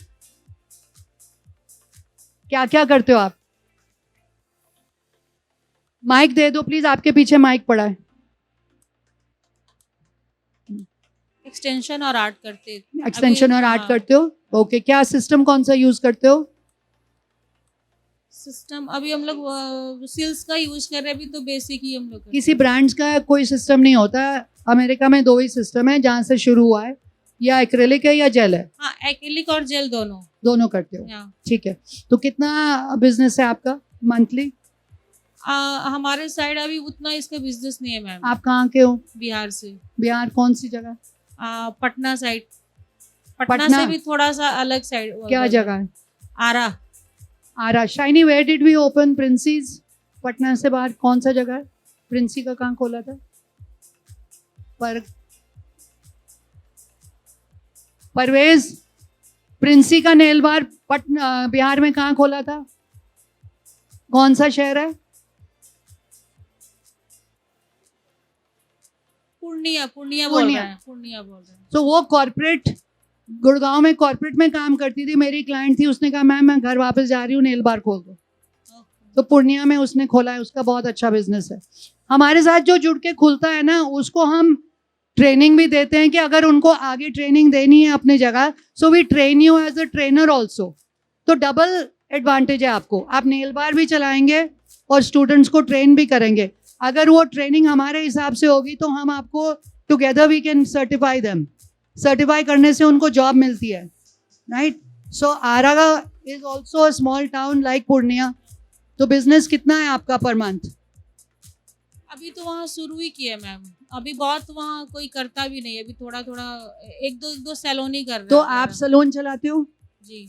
Speaker 2: क्या क्या करते हो आप? माइक दे दो प्लीज, आपके पीछे माइक पड़ा है.
Speaker 8: एक्सटेंशन और आर्ट करते.
Speaker 2: एक्सटेंशन और आर्ट करते हो. ओके, क्या सिस्टम कौन सा यूज करते हो?
Speaker 8: सिस्टम अभी हम लोग सिल्स का यूज कर रहे हैं, अभी तो बेसिक ही हम लोग करते हैं.
Speaker 2: किसी ब्रांड्स का कोई सिस्टम नहीं होता. अमेरिका में 2 ही सिस्टम है जहाँ से शुरू हुआ है, या एक्रेलिक है या जेल है.
Speaker 8: हाँ, एक्रिलिक और जेल
Speaker 2: दोनों करते हो. ठीक है, तो कितना बिजनेस है आपका मंथली?
Speaker 8: हमारे साइड अभी उतना इसका बिजनेस नहीं है मैम.
Speaker 2: आप कहाँ के हो?
Speaker 8: बिहार से.
Speaker 2: बिहार कौन सी जगह?
Speaker 8: पटना साइड.
Speaker 2: पटना
Speaker 8: से भी थोड़ा सा अलग साइड.
Speaker 2: क्या जगह है?
Speaker 8: आरा.
Speaker 2: Shiny, where did we open Prince's Patna से बाहर कौन सा जगह है? प्रिंसी का कहाँ खोला था? परवेज, प्रिंसी का नेल बार पटना बिहार में कहाँ खोला था? कौन सा शहर है?
Speaker 8: पूर्णिया बोल
Speaker 2: पूर्णिया।
Speaker 8: रहे हैं, पूर्णिया बोल रहे हैं।
Speaker 2: तो वो कॉर्पोरेट, गुड़गांव में कॉर्पोरेट में काम करती थी, मेरी क्लाइंट थी, उसने कहा मैम मैं घर वापस जा रही हूँ, नेल बार खोल दो। तो पूर्णिया में उसने खोला है, उसका बहुत अच्छा बिजनेस है। हमारे साथ जो जुड़ के खुलता है ना, उसको हम ट्रेनिंग भी देते हैं कि अगर उनको आगे ट्रेनिंग देनी है अपनी जगह, so we train you as a trainer also. तो डबल एडवांटेज है आपको, आप नेल बार भी चलाएंगे और स्टूडेंट्स को ट्रेन भी करेंगे। अगर वो ट्रेनिंग हमारे हिसाब से होगी तो हम आपको together we can certify them. Certify करने से उनको जॉब मिलती है, right? So Aaraga is also a small town like Purnia. तो बिजनेस कितना है आपका पर मंथ?
Speaker 8: अभी तो वहाँ शुरू ही किया है मैम, अभी बहुत वहाँ कोई करता भी नहीं है, अभी थोड़ा थोड़ा एक दो सैलून ही कर रहे
Speaker 2: तो
Speaker 8: हैं
Speaker 2: आप
Speaker 8: मेरा।
Speaker 2: सैलून चलाते हो?
Speaker 8: जी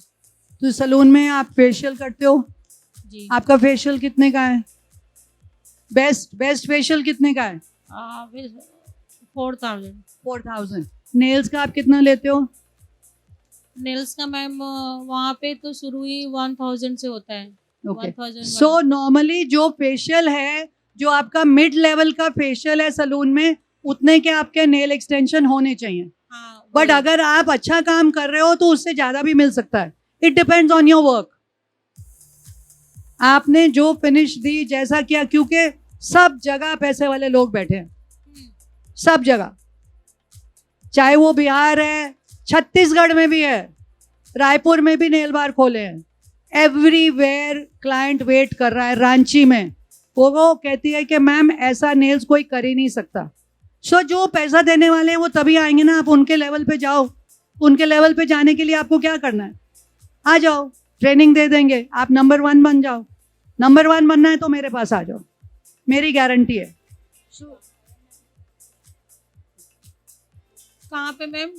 Speaker 2: तो सैलून में आप फेशियल करते हो?
Speaker 8: जी।
Speaker 2: आपका फेशियल कितने का है? बेस्ट फेशियल कितने का है?
Speaker 8: 4000।
Speaker 2: 4000। नेल्स का आप कितना लेते हो?
Speaker 8: नेल्स का मैम वहाँ पे तो शुरू ही 1000 से होता है।
Speaker 2: ओके।
Speaker 8: 1000
Speaker 2: सो नॉर्मली जो फेशियल है, जो आपका मिड लेवल का फेशियल है सैलून में, उतने के आपके नेल एक्सटेंशन होने चाहिए।
Speaker 8: हाँ,
Speaker 2: बट
Speaker 8: वही।
Speaker 2: अगर आप अच्छा काम कर रहे हो तो उससे ज्यादा भी मिल सकता है। It depends on your work. आपने जो फिनिश दी, जैसा किया, क्योंकि सब जगह पैसे वाले लोग बैठे हैं, सब जगह, चाहे वो बिहार है, छत्तीसगढ़ में भी है, रायपुर में भी नेल बार खोले हैं। एवरीवेयर क्लाइंट वेट कर रहा है। रांची में वो कहती है कि मैम ऐसा नेल्स कोई कर ही नहीं सकता। सो जो पैसा देने वाले हैं वो तभी आएंगे ना, आप उनके लेवल पे जाओ। उनके लेवल पे जाने के लिए आपको क्या करना है? आ जाओ, ट्रेनिंग दे देंगे, आप नंबर 1 बन जाओ। नंबर 1 बनना है तो मेरे पास आ जाओ, मेरी गारंटी है।
Speaker 8: कहाँ पे मैम?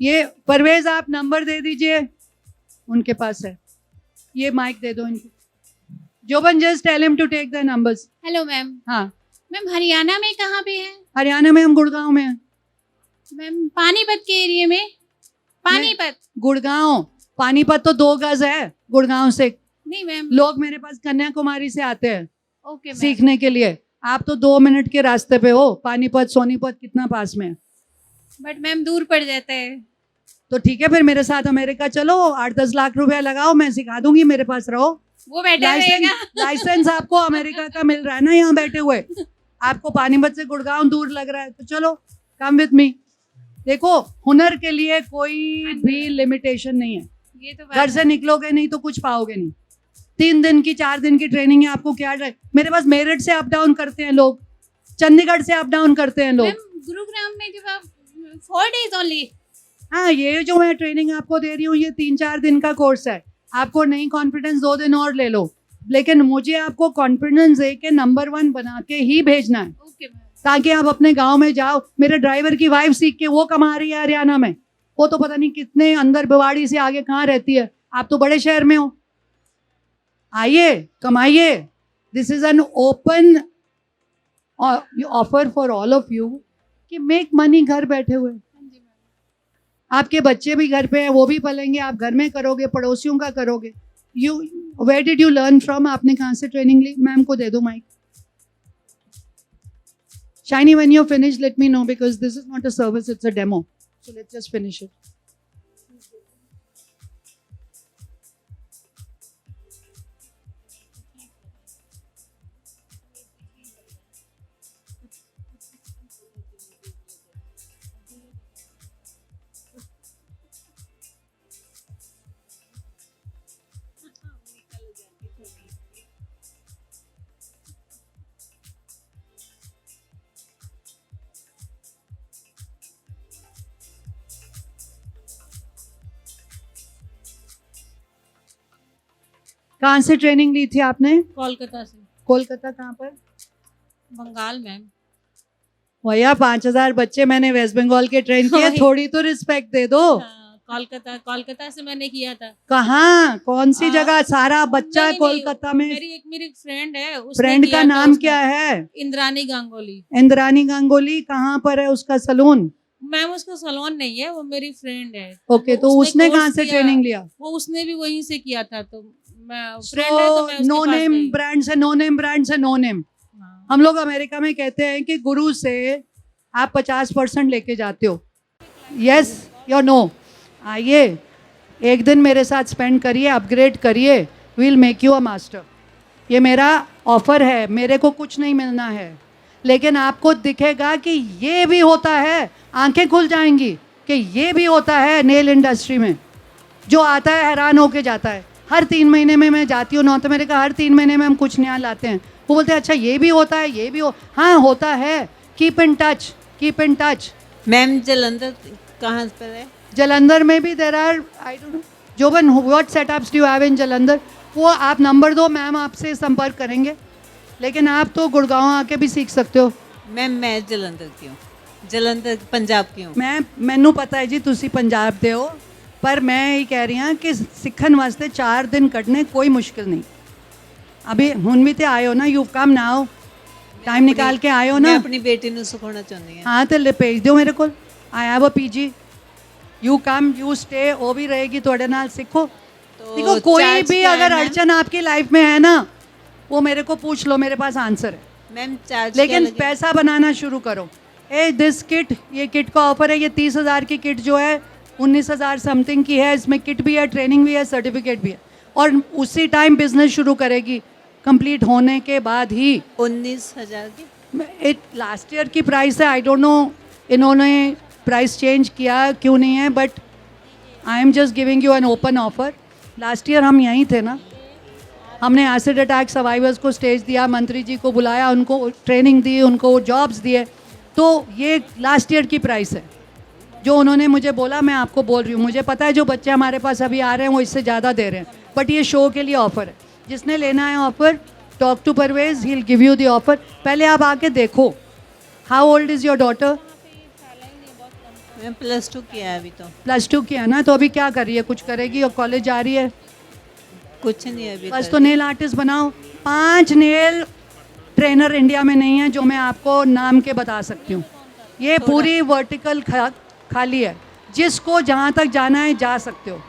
Speaker 2: ये परवेज आप नंबर दे दीजिए, उनके पास है। ये माइक दे दो इनको। Joban just tell him to take the numbers.
Speaker 5: Hello ma'am.
Speaker 2: हाँ,
Speaker 5: मैम हरियाणा में कहाँ पे है?
Speaker 2: हरियाणा में हम गुड़गांव में हैं।
Speaker 5: मैम पानीपत के एरिया में? पानीपत?
Speaker 2: गुड़गांव, पानीपत तो 2 गज है गुड़गांव से।
Speaker 5: नहीं मैम।
Speaker 2: लोग मेरे पास कन्याकुमारी से आते हैं
Speaker 5: ओके मैम।
Speaker 2: सीखने के लिए। आप तो 2 मिनट के रास्ते पे हो। पानीपत सोनीपत कितना पास में है?
Speaker 5: बट मैम दूर पड़ जाता है।
Speaker 2: तो ठीक है, फिर मेरे साथ अमेरिका चलो, 8-10 लाख रुपया लगाओ, मैं सिखा दूंगी, मेरे पास रहो।
Speaker 5: वो बेटर रहेगा।
Speaker 2: लाइसेंस आपको अमेरिका का मिल रहा है ना यहाँ बैठे हुए। आपको पानीपत से गुड़गांव दूर लग रहा है तो चलो, कम विथ मी। देखो, हुनर के लिए कोई भी लिमिटेशन नहीं है।
Speaker 5: ये तो बात
Speaker 2: घर से निकलोगे नहीं तो कुछ पाओगे नहीं। 3 दिन की 4 दिन की ट्रेनिंग है, आपको क्या मेरे पास मेरठ से अप डाउन करते हैं लोग, चंडीगढ़ से अप डाउन करते हैं लोग।
Speaker 5: मैम गुरुग्राम में जब आप 4 days ओनली।
Speaker 2: हाँ, ये जो मैं ट्रेनिंग आपको दे रही हूँ, ये 3-4 दिन का कोर्स है। आपको नहीं कॉन्फिडेंस, 2 दिन और ले लो, लेकिन मुझे आपको कॉन्फिडेंस दे के नंबर 1 बना के ही भेजना है,
Speaker 5: ओके मैम।
Speaker 2: ताकि आप अपने गांव में जाओ। मेरे ड्राइवर की वाइफ सीख के वो कमा रही है हरियाणा में, वो तो पता नहीं कितने अंदर भिवाड़ी से आगे कहाँ रहती है। आप तो बड़े शहर में हो, आइए कमाइए। This is an open offer for all of you कि मेक मनी घर बैठे हुए।
Speaker 5: हाँ जी मैम।
Speaker 2: आपके बच्चे भी घर पे हैं, वो भी पलेंगे, आप घर में करोगे, पड़ोसियों का करोगे। You where did you learn from? आपने कहाँ से ट्रेनिंग ली? मैम को दे दो mike. Shiny, when you're finished, let me know, because this is not a service, it's a demo. So let's just finish it. कहाँ से ट्रेनिंग ली थी आपने?
Speaker 8: कोलकाता से।
Speaker 2: कोलकाता कहाँ पर?
Speaker 8: बंगाल मैम।
Speaker 2: भैया 5000 बच्चे मैंने वेस्ट बंगाल के ट्रेन किए,
Speaker 8: वही।
Speaker 2: थोड़ी तो रिस्पेक्ट दे दो।
Speaker 8: हाँ, कोलकाता से मैंने किया था।
Speaker 2: कहाँ, कौन सी
Speaker 8: आ,
Speaker 2: जगह? सारा बच्चा
Speaker 8: नहीं, नहीं,
Speaker 2: कोलकाता में।
Speaker 8: मेरी फ्रेंड है, उसने
Speaker 2: फ्रेंड
Speaker 8: किया
Speaker 2: का
Speaker 8: था
Speaker 2: नाम
Speaker 8: उसने।
Speaker 2: क्या है?
Speaker 8: इंद्रानी गांगुली।
Speaker 2: इंद्रानी गांगुली। कहाँ पर है उसका सलून?
Speaker 8: मैम उसका सलोन नहीं है, वो मेरी फ्रेंड है।
Speaker 2: ओके, तो उसने कहाँ से ट्रेनिंग लिया?
Speaker 8: वो उसने भी वहीं से किया था, तो मैं फ्रेंड है तो मैं उसके
Speaker 2: नो
Speaker 8: पास
Speaker 2: नेम
Speaker 8: गई।
Speaker 2: ब्रांड्स है, नो नेम ब्रांड्स है, नो नेम।
Speaker 8: हाँ।
Speaker 2: हम लोग अमेरिका में कहते हैं कि गुरु से आप 50% लेके जाते हो। यस या नो? आइए, एक दिन मेरे साथ स्पेंड करिए, अपग्रेड करिए, will make you a master. ये मेरा ऑफर है, मेरे को कुछ नहीं मिलना है, लेकिन आपको दिखेगा कि ये भी होता है, आंखें खुल जाएंगी कि ये भी होता है नेल इंडस्ट्री में। जो आता है हैरान होके जाता है। हर 3 महीने में मैं जाती हूँ नॉर्थ अमेरिका, हर 3 महीने में हम कुछ नया लाते हैं। वो बोलते हैं अच्छा ये भी होता है, ये भी हाँ होता है। Keep in touch, keep in touch.
Speaker 9: Ma'am Jalandhar कहाँ पर है?
Speaker 2: जलंधर में भी there are, I don't know Joban, what setups do you have in Jalandhar? वो आप नंबर दो, मैम आपसे संपर्क करेंगे। लेकिन आप तो गुड़गांव आके भी सीख सकते हो।
Speaker 9: मैम मैं जलंधर की हूँ, जलंधर पंजाब की हूँ।
Speaker 2: मैनू पता है जी तुसी पंजाब दे हो, पर मैं ये कह रही हाँ कि सिखन वास्ते 4 दिन कटने कोई मुश्किल नहीं। अभी हुन भी तो आए हो ना, यू कम नाउ, टाइम निकाल के आए हो ना।
Speaker 9: मैं अपनी बेटी ਨੂੰ ਸਿਖਾਉਣਾ ਚਾਹੁੰਦੀ ਹਾਂ।
Speaker 2: हाँ तो ले भेज दो मेरे को, I have a PG, you come you stay, वो भी रहेगी थोड़े नाल, सीखो। देखो कोई
Speaker 9: charge
Speaker 2: भी
Speaker 9: क्या है,
Speaker 2: अगर
Speaker 9: मैम?
Speaker 2: अड़चन आपकी लाइफ में है ना, वो मेरे को पूछ लो, मेरे पास आंसर है।
Speaker 9: मैम चार्ज
Speaker 2: लेकिन पैसा बनाना शुरू करो। ए दिस किट, ये किट का ऑफर है, ये 30,000 की किट जो है 19,000 समथिंग की है। इसमें किट भी है, ट्रेनिंग भी है, सर्टिफिकेट भी है, और उसी टाइम बिजनेस शुरू करेगी कंप्लीट होने के बाद ही।
Speaker 9: 19,000 की
Speaker 2: लास्ट ईयर की प्राइस है, आई डोंट नो इन्होंने प्राइस चेंज किया क्यों नहीं है, but I am just giving you an open offer. Last year हम यहीं थे ना, हमने एसिड अटैक सर्वाइवर्स को स्टेज दिया, मंत्री जी को बुलाया, उनको ट्रेनिंग दी, उनको जॉब्स दिए। तो ये लास्ट ईयर की प्राइस है जो उन्होंने मुझे बोला, मैं आपको बोल रही हूँ। मुझे पता है जो बच्चे हमारे पास अभी आ रहे हैं वो इससे ज़्यादा दे रहे हैं, बट ये शो के लिए ऑफ़र है। जिसने लेना है offer, talk to Parvez, he will give you the offer. पहले आप आके देखो। How old is your daughter?
Speaker 9: मैं +2 किया है अभी तो।
Speaker 2: +2 किया ना, तो अभी क्या कर रही है? कुछ करेगी और कॉलेज जा रही है?
Speaker 9: कुछ नहीं है अभी
Speaker 2: बस तो नेल आर्टिस्ट बनाओ। 5 नेल ट्रेनर इंडिया में नहीं है जो मैं आपको नाम के बता सकती हूँ। ये पूरी वर्टिकल खाली है, जिसको जहाँ तक जाना है जा सकते हो।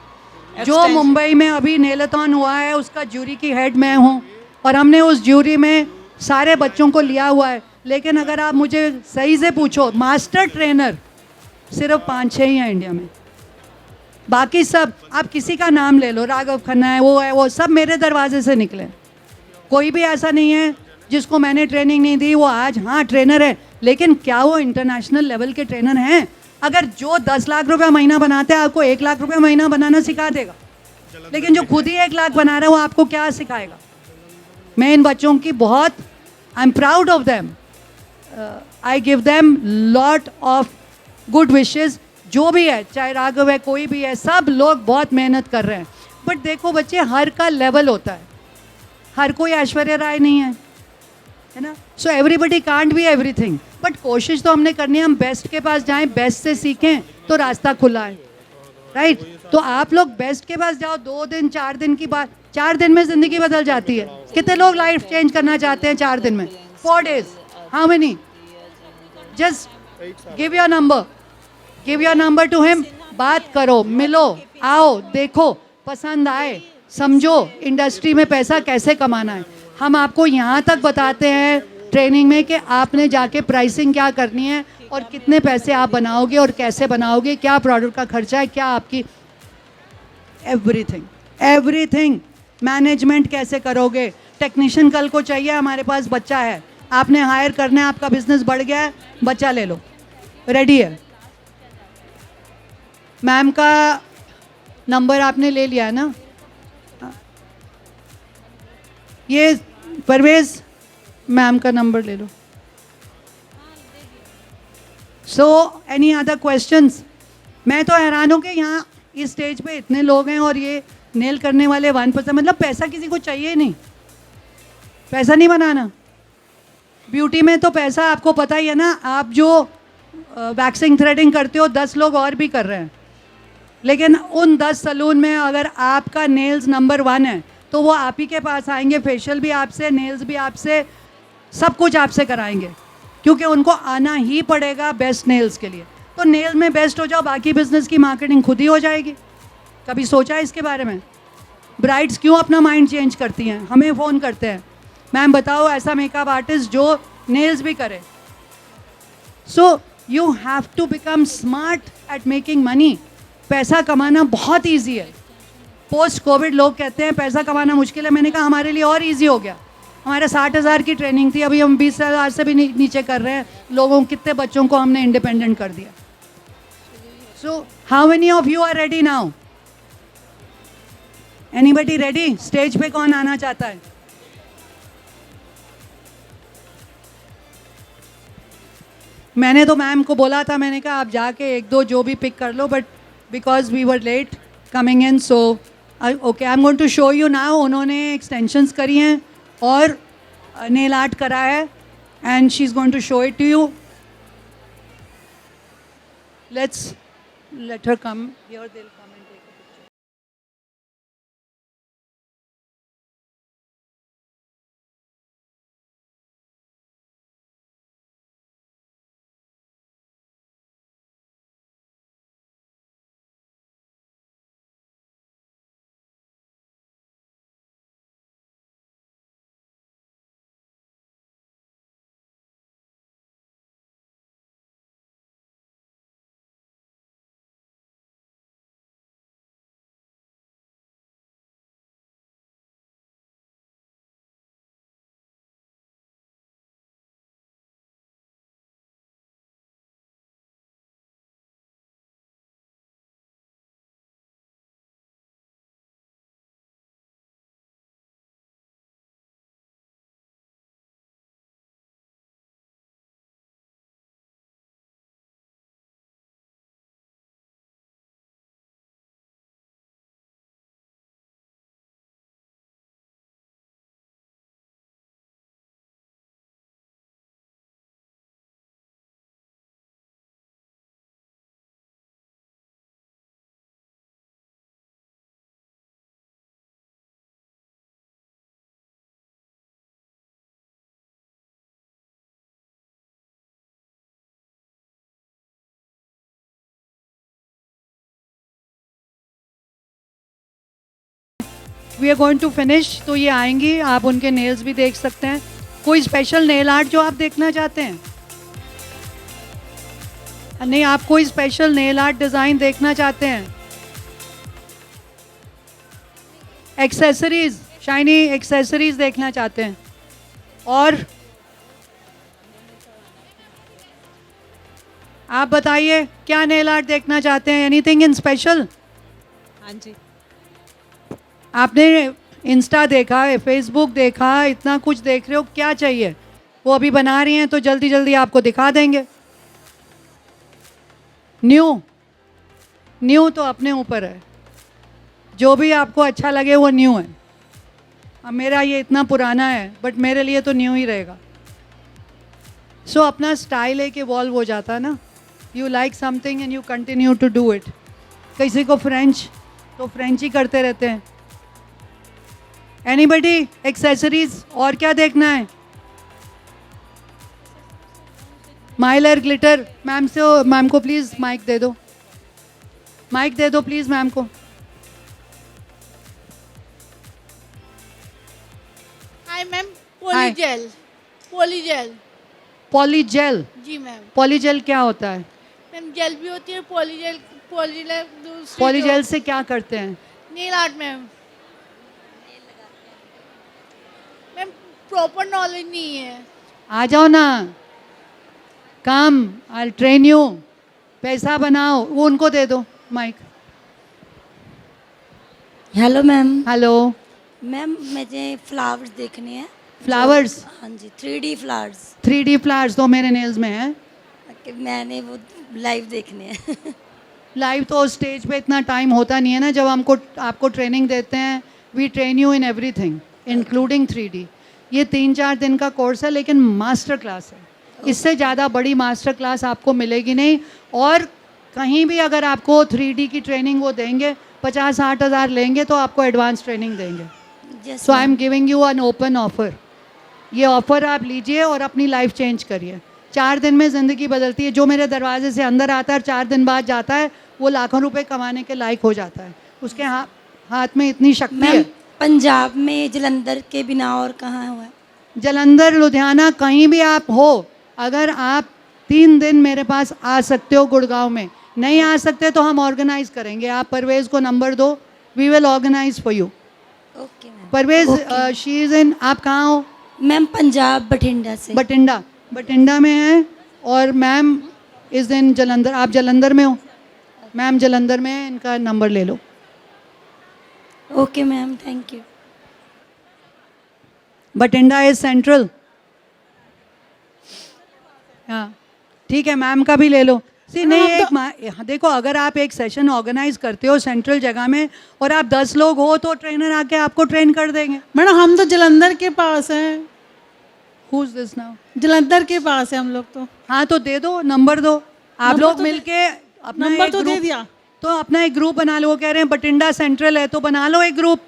Speaker 2: जो मुंबई में अभी नेलथॉन हुआ है उसका ज्यूरी की हेड मैं हूँ, और हमने उस ज्यूरी में सारे बच्चों को लिया हुआ है। लेकिन अगर आप मुझे सही से पूछो, मास्टर ट्रेनर सिर्फ 5-6 ही हैं इंडिया में। बाकी सब आप किसी का नाम ले लो, राघव खन्ना है, वो सब मेरे दरवाजे से निकले। कोई भी ऐसा नहीं है जिसको मैंने ट्रेनिंग नहीं दी वो आज हाँ ट्रेनर है। लेकिन क्या वो इंटरनेशनल लेवल के ट्रेनर हैं? अगर जो 10 लाख रुपया महीना बनाते हैं आपको 1 लाख रुपया महीना बनाना सिखा देगा, लेकिन जो खुद ही 1 लाख बना रहा है वो आपको क्या सिखाएगा? मैं इन बच्चों की बहुत, I am proud of them, I give them lot of good wishes. जो भी है, चाहे राघव है, कोई भी है, सब लोग बहुत मेहनत कर रहे हैं। बट देखो बच्चे, हर का लेवल होता है, हर कोई ऐश्वर्या राय नहीं है ना। So everybody can't be everything, but कोशिश तो हमने करनी है, हम बेस्ट के पास जाएं, बेस्ट से सीखें तो रास्ता खुला है, राइट? तो आप लोग बेस्ट के पास जाओ। 2 दिन 4 दिन की बात, 4 दिन में ज़िंदगी बदल जाती है। कितने लोग लाइफ चेंज करना चाहते हैं 4 दिन में? 4 days, how many? Just give your number, give your number two him, बात करो, मिलो, आओ, देखो, पसंद आए, समझो इंडस्ट्री में पैसा कैसे कमाना है। हम आपको यहाँ तक बताते हैं ट्रेनिंग में कि आपने जाके प्राइसिंग क्या करनी है और कितने पैसे आप बनाओगे और कैसे बनाओगे, क्या प्रोडक्ट का खर्चा है, क्या आपकी एवरीथिंग मैनेजमेंट कैसे करोगे। टेक्नीशियन कल को चाहिए, हमारे पास बच्चा है, आपने हायर करना है, आपका बिजनेस बढ़ गया है, बच्चा ले लो, रेडी है। मैम का नंबर आपने ले लिया है ना? ये परवेज मैम का नंबर ले लो। So any other questions? मैं तो हैरान हूँ कि यहाँ इस स्टेज पे इतने लोग हैं और ये नेल करने वाले 1%, मतलब पैसा किसी को चाहिए ही नहीं, पैसा नहीं बनाना। ब्यूटी में तो पैसा आपको पता ही है ना। आप जो वैक्सिंग थ्रेडिंग करते हो 10 लोग और भी कर रहे हैं, लेकिन उन 10 सलून में अगर आपका नेल्स नंबर 1 है तो वो आप ही के पास आएंगे, फेशियल भी आपसे, नेल्स भी आपसे, सब कुछ आपसे कराएंगे, क्योंकि उनको आना ही पड़ेगा बेस्ट नेल्स के लिए। तो नेल में बेस्ट हो जाओ, बाकी बिजनेस की मार्केटिंग खुद ही हो जाएगी। कभी सोचा है इसके बारे में? ब्राइड्स क्यों अपना माइंड चेंज करती हैं? हमें फ़ोन करते हैं, मैम बताओ ऐसा मेकअप आर्टिस्ट जो नेल्स भी करे। So you have to become smart at making money. पैसा कमाना बहुत ईजी है। पोस्ट कोविड लोग कहते हैं पैसा कमाना मुश्किल है, मैंने कहा हमारे लिए और ईजी हो गया। हमारा 60,000 की ट्रेनिंग थी, अभी हम 20,000 से भी नीचे कर रहे हैं। लोगों कितने बच्चों को हमने इंडिपेंडेंट कर दिया। So how many of you are ready now? Anybody ready? Stage पे कौन आना चाहता है? मैंने तो मैम को बोला था, मैंने कहा आप जाके एक दो जो भी पिक कर लो, but because we were late coming in, so okay I am going to show you now. उन्होंने एक्सटेंशंस करी हैं और नेल आर्ट करा है, and she is going to show it to you. Let's let her come here, they will come and take a picture. We are going to finish. तो ये आएंगी, आप उनके नेल्स भी देख सकते हैं। कोई स्पेशल नेल आर्ट जो आप देखना चाहते हैं? नहीं, आप कोई स्पेशल नेल आर्ट डिज़ाइन देखना चाहते हैं? एक्सेसरीज, शाइनी एक्सेसरीज देखना चाहते हैं? और आप बताइए क्या नेल आर्ट देखना चाहते हैं? Anything in special?
Speaker 9: हाँ जी।
Speaker 2: आपने इंस्टा देखा, फेसबुक देखा, इतना कुछ देख रहे हो, क्या चाहिए? वो अभी बना रही हैं तो जल्दी जल्दी आपको दिखा देंगे। न्यू तो अपने ऊपर है, जो भी आपको अच्छा लगे वो न्यू है। अब मेरा ये इतना पुराना है, बट मेरे लिए तो न्यू ही रहेगा। सो अपना स्टाइल एक इवॉल्व हो जाता है ना। You like something and you continue to do it. किसी को फ्रेंच तो फ्रेंच ही करते रहते हैं। एनीबडी एक्सेसरीज और क्या देखना है? Mylar, glitter. मैम से, मैम को प्लीज़ माइक दे दो, माइक दे दो प्लीज़ मैम को।
Speaker 5: Hi ma'am, पॉलीजेल। पॉलीजेल
Speaker 2: पॉलीजेल?
Speaker 5: जी मैम।
Speaker 2: पॉलीजेल क्या होता है?
Speaker 5: मैम जेल भी होती है, पॉलीजेल। पॉलीजेल दूसरी
Speaker 2: पॉलीजेल से क्या करते हैं?
Speaker 5: Nail art ma'am. Ma'am proper knowledge नहीं है।
Speaker 2: आ जाओ ना, कम, आई ट्रेन यू। पैसा बनाओ। वो उनको दे दो mike.
Speaker 10: Hello ma'am.
Speaker 2: Hello
Speaker 10: ma'am, मुझे फ्लावर्स देखने हैं।
Speaker 2: फ्लावर्स?
Speaker 10: हाँ जी, 3D फ्लावर्स।
Speaker 2: 3D फ्लावर्स तो मेरे नेल्स में है।
Speaker 10: मैंने वो लाइव देखने हैं।
Speaker 2: लाइव तो स्टेज पे इतना टाइम होता नहीं है ना। जब हमको आपको ट्रेनिंग देते हैं, we train you in everything including 3D। ये 3-4 दिन का कोर्स है, लेकिन मास्टर क्लास है। इससे ज़्यादा बड़ी मास्टर क्लास आपको मिलेगी नहीं। और कहीं भी अगर आपको 3D की ट्रेनिंग वो देंगे 50-60 हज़ार लेंगे तो आपको एडवांस ट्रेनिंग देंगे.
Speaker 10: Yes,
Speaker 2: so I am
Speaker 10: ma'am.
Speaker 2: Giving you an open offer. ये ऑफर आप लीजिए और अपनी लाइफ चेंज करिए. 4 दिन में ज़िंदगी बदलती है. जो मेरे दरवाजे से अंदर आता है 4 दिन बाद जाता है वो लाखों रुपए कमाने के लायक हो जाता है. उसके हाथ में इतनी शक्ति
Speaker 10: मैम
Speaker 2: है.
Speaker 10: पंजाब में जलंधर के बिना और कहाँ हुआ है?
Speaker 2: जलंधर, लुधियाना, कहीं भी आप हो, अगर आप 3 दिन मेरे पास आ सकते हो गुड़गांव में, नहीं आ सकते तो हम ऑर्गेनाइज करेंगे. आप परवेज़ को नंबर दो, we will organise for you.
Speaker 10: Okay ma'am.
Speaker 2: Parvez,
Speaker 10: Okay.
Speaker 2: She is in, आप कहाँ हो?
Speaker 10: मैम पंजाब बठिंडा से.
Speaker 2: बठिंडा. बठिंडा में है और मैम इज़ इन जलंधर. आप जलंधर में हो? मैम जलंधर में है, इनका नंबर ले लो.
Speaker 10: Okay ma'am, thank you.
Speaker 2: Bathinda is central. हाँ ठीक है, मैम का भी ले लो. सी नहीं, एक देखो, अगर आप एक सेशन ऑर्गेनाइज करते हो सेंट्रल जगह में और आप 10 लोग हो तो ट्रेनर आके आपको ट्रेन कर देंगे.
Speaker 7: मैडम हम तो जलंधर के पास हैं.
Speaker 2: Who is this now?
Speaker 7: Jalandhar के पास है हम लोग तो.
Speaker 2: हाँ तो दे दो, नंबर दो. आप
Speaker 7: नंबर
Speaker 2: लोग
Speaker 7: तो
Speaker 2: मिलके अपना
Speaker 7: नंबर
Speaker 2: एक
Speaker 7: तो दे
Speaker 2: ग्रुप,
Speaker 7: दिया.
Speaker 2: तो अपना एक ग्रुप बना लो. वो कह रहे हैं बठिंडा सेंट्रल है तो बना लो एक ग्रुप.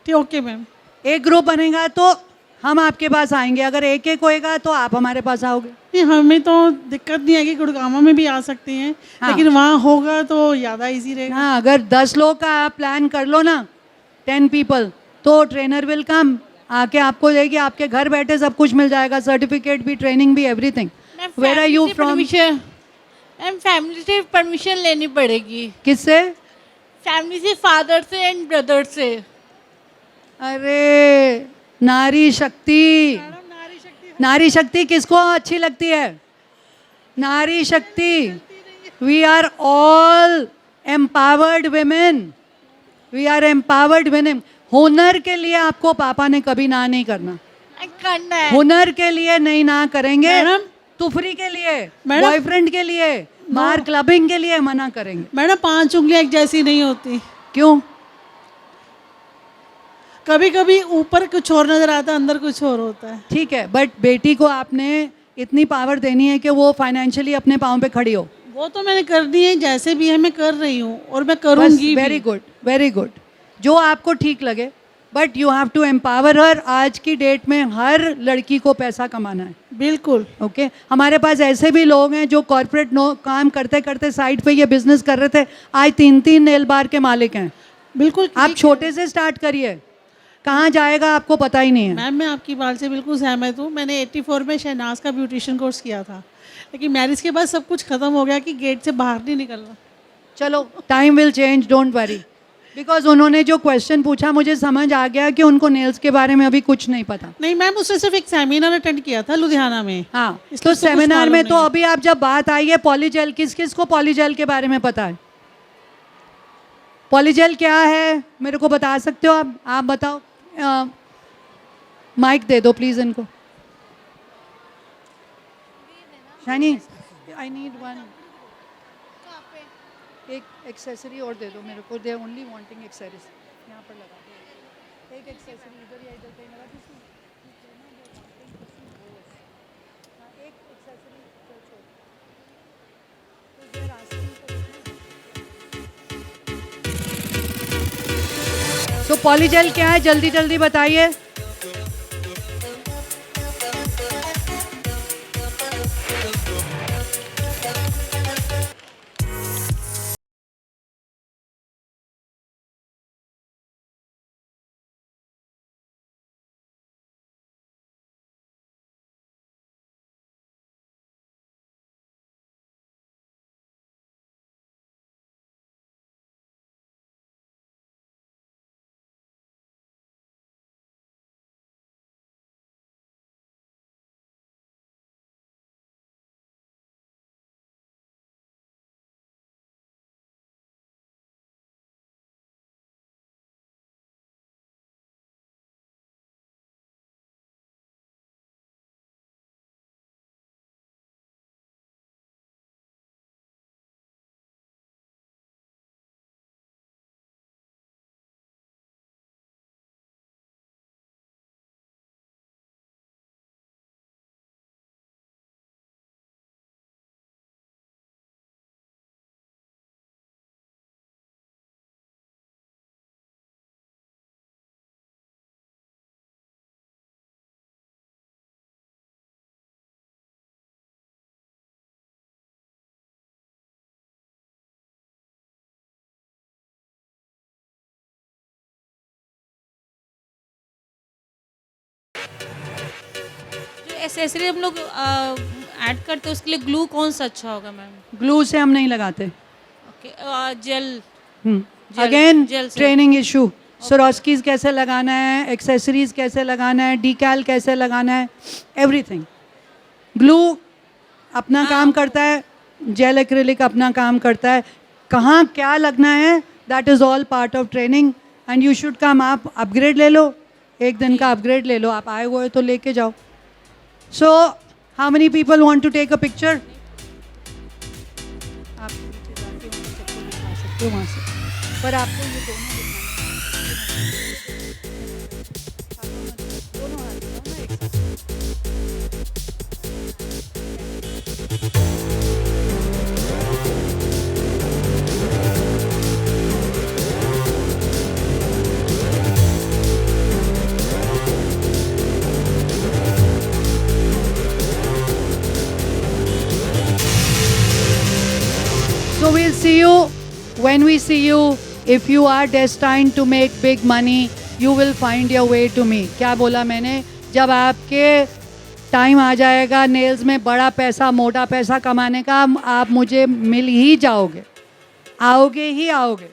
Speaker 7: ठीक, ओके मैम.
Speaker 2: एक ग्रुप बनेगा तो हम आपके पास आएंगे. अगर एक एक होएगा तो आप हमारे पास आओगे.
Speaker 7: नहीं, हमें तो दिक्कत नहीं है कि गुड़गांव में भी आ सकती हैं.
Speaker 2: हाँ.
Speaker 7: लेकिन वहाँ होगा तो ज़्यादा इजी रहेगा.
Speaker 2: हाँ, अगर 10 लोग का आप प्लान कर लो ना, 10 पीपल, तो ट्रेनर विल कम, आके आपको देगी, आपके घर बैठे सब कुछ मिल जाएगा. सर्टिफिकेट भी, ट्रेनिंग भी, everything. Where are you from?
Speaker 8: Ma'am family से परमिशन लेनी पड़ेगी.
Speaker 2: किससे?
Speaker 8: फैमिली से, फादर से एंड ब्रदर से.
Speaker 2: अरे नारी शक्ति. नारी शक्ति किसको अच्छी लगती है? नारी शक्ति. We are all empowered women. We are empowered women. हुनर के लिए आपको पापा ने कभी ना नहीं करना.
Speaker 8: करना है.
Speaker 2: हुनर के लिए नहीं ना करेंगे.
Speaker 7: मैडम,
Speaker 2: तुफरी के लिए,
Speaker 7: मैडम,
Speaker 2: बॉयफ्रेंड के लिए, मार क्लबिंग के लिए मना करेंगे.
Speaker 7: मैडम 5 उंगलियां एक जैसी नहीं होती.
Speaker 2: क्यों?
Speaker 7: कभी कभी ऊपर कुछ और नजर आता है, अंदर कुछ और होता है.
Speaker 2: ठीक है, बट बेटी को आपने इतनी पावर देनी है कि वो फाइनेंशियली अपने पाँव पे खड़ी हो.
Speaker 7: वो तो मैंने कर दी है, जैसे भी है मैं कर रही हूँ और मैं करूँगी.
Speaker 2: Very good, very good. जो आपको ठीक लगे, but you have to empower her. आज की डेट में हर लड़की को पैसा कमाना है.
Speaker 7: बिल्कुल.
Speaker 2: ओके हमारे पास ऐसे भी लोग हैं जो कॉर्पोरेट काम करते करते साइड पे ये बिजनेस कर रहे थे, आज 3-3 नेल बार के मालिक हैं.
Speaker 7: बिल्कुल.
Speaker 2: आप छोटे से स्टार्ट करिए, कहाँ जाएगा आपको पता ही नहीं है.
Speaker 7: मैम मैं आपकी बात से बिल्कुल सहमत हूँ. मैंने 84 में शहनाज का ब्यूटिशियन कोर्स किया था, लेकिन मैरिज के बाद सब कुछ खत्म हो गया कि गेट से बाहर नहीं निकलना.
Speaker 2: चलो, time will change, don't worry. Because उन्होंने जो क्वेश्चन पूछा मुझे समझ आ गया कि उनको नेल्स के बारे में अभी कुछ नहीं पता.
Speaker 7: नहीं मैम, उसने सिर्फ एक सेमिनार अटेंड किया था लुधियाना में.
Speaker 2: हाँ,
Speaker 7: इसलिए
Speaker 2: तो
Speaker 7: उसको कुछ
Speaker 2: सेमिनार में
Speaker 7: मालूम
Speaker 2: तो
Speaker 7: नहीं है.
Speaker 2: अभी आप जब बात आई है पॉलीजेल, किस किस को पॉलीजेल के बारे में पता है? पॉलीजेल क्या है मेरे को बता सकते हो आप बताओ. माइक दे दो प्लीज इनको. शानी, आई नीड वन. एक एक्सेसरी और दे दो मेरे को. They only wanting accessories. यहाँ पर लगा दो एक एक्सेसरी. इधर या इधर कहीं लगा दो. एक एक्सेसरी तो पॉलीजेल क्या है जल्दी जल्दी बताइए.
Speaker 8: एसेसरी हम लोग ऐड करते हैं, उसके लिए ग्लू कौन सा अच्छा होगा मैम?
Speaker 2: ग्लू से हम नहीं लगाते.
Speaker 8: ओके, जेल
Speaker 2: अगेन
Speaker 8: जेल से.
Speaker 2: Training issue. सोरोस्कीज कैसे लगाना है, एक्सेसरीज कैसे लगाना है, डीकैल कैसे लगाना है, एवरीथिंग. ग्लू अपना काम करता है, जेल एक्रिलिक अपना काम करता है. कहाँ क्या लगना है, that is all part of training. And you should come. आप अपग्रेड ले लो, एक दिन का अपग्रेड ले लो. आप आए हुए हो तो लेके जाओ. So how many people want to take a picture? आप नीचे जाके उनसे picture निकलवा सकते हो वहाँ से, पर आपको ये दोनों दोनों हाथ दिखाओ ना एक साथ. So we'll see you when we see you. If you are destined to make big money, you will find your way to me. क्या बोला मैंने? जब आपके टाइम आ जाएगा नेल्स में बड़ा पैसा, मोटा पैसा कमाने का, आप मुझे मिल ही जाओगे, आओगे ही आओगे.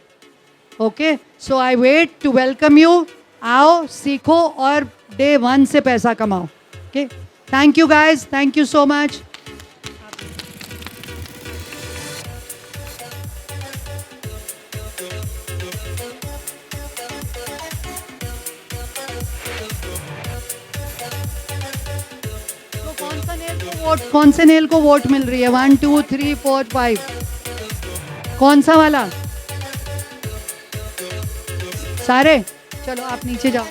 Speaker 2: Okay, so I wait to welcome you. आओ, सीखो और डे 1 से पैसा कमाओ. Okay, thank you guys, thank you so much. कौन से नेल को वोट मिल रही है? 1 2 3 4 5. कौन सा वाला? सारे? चलो आप नीचे जाओ.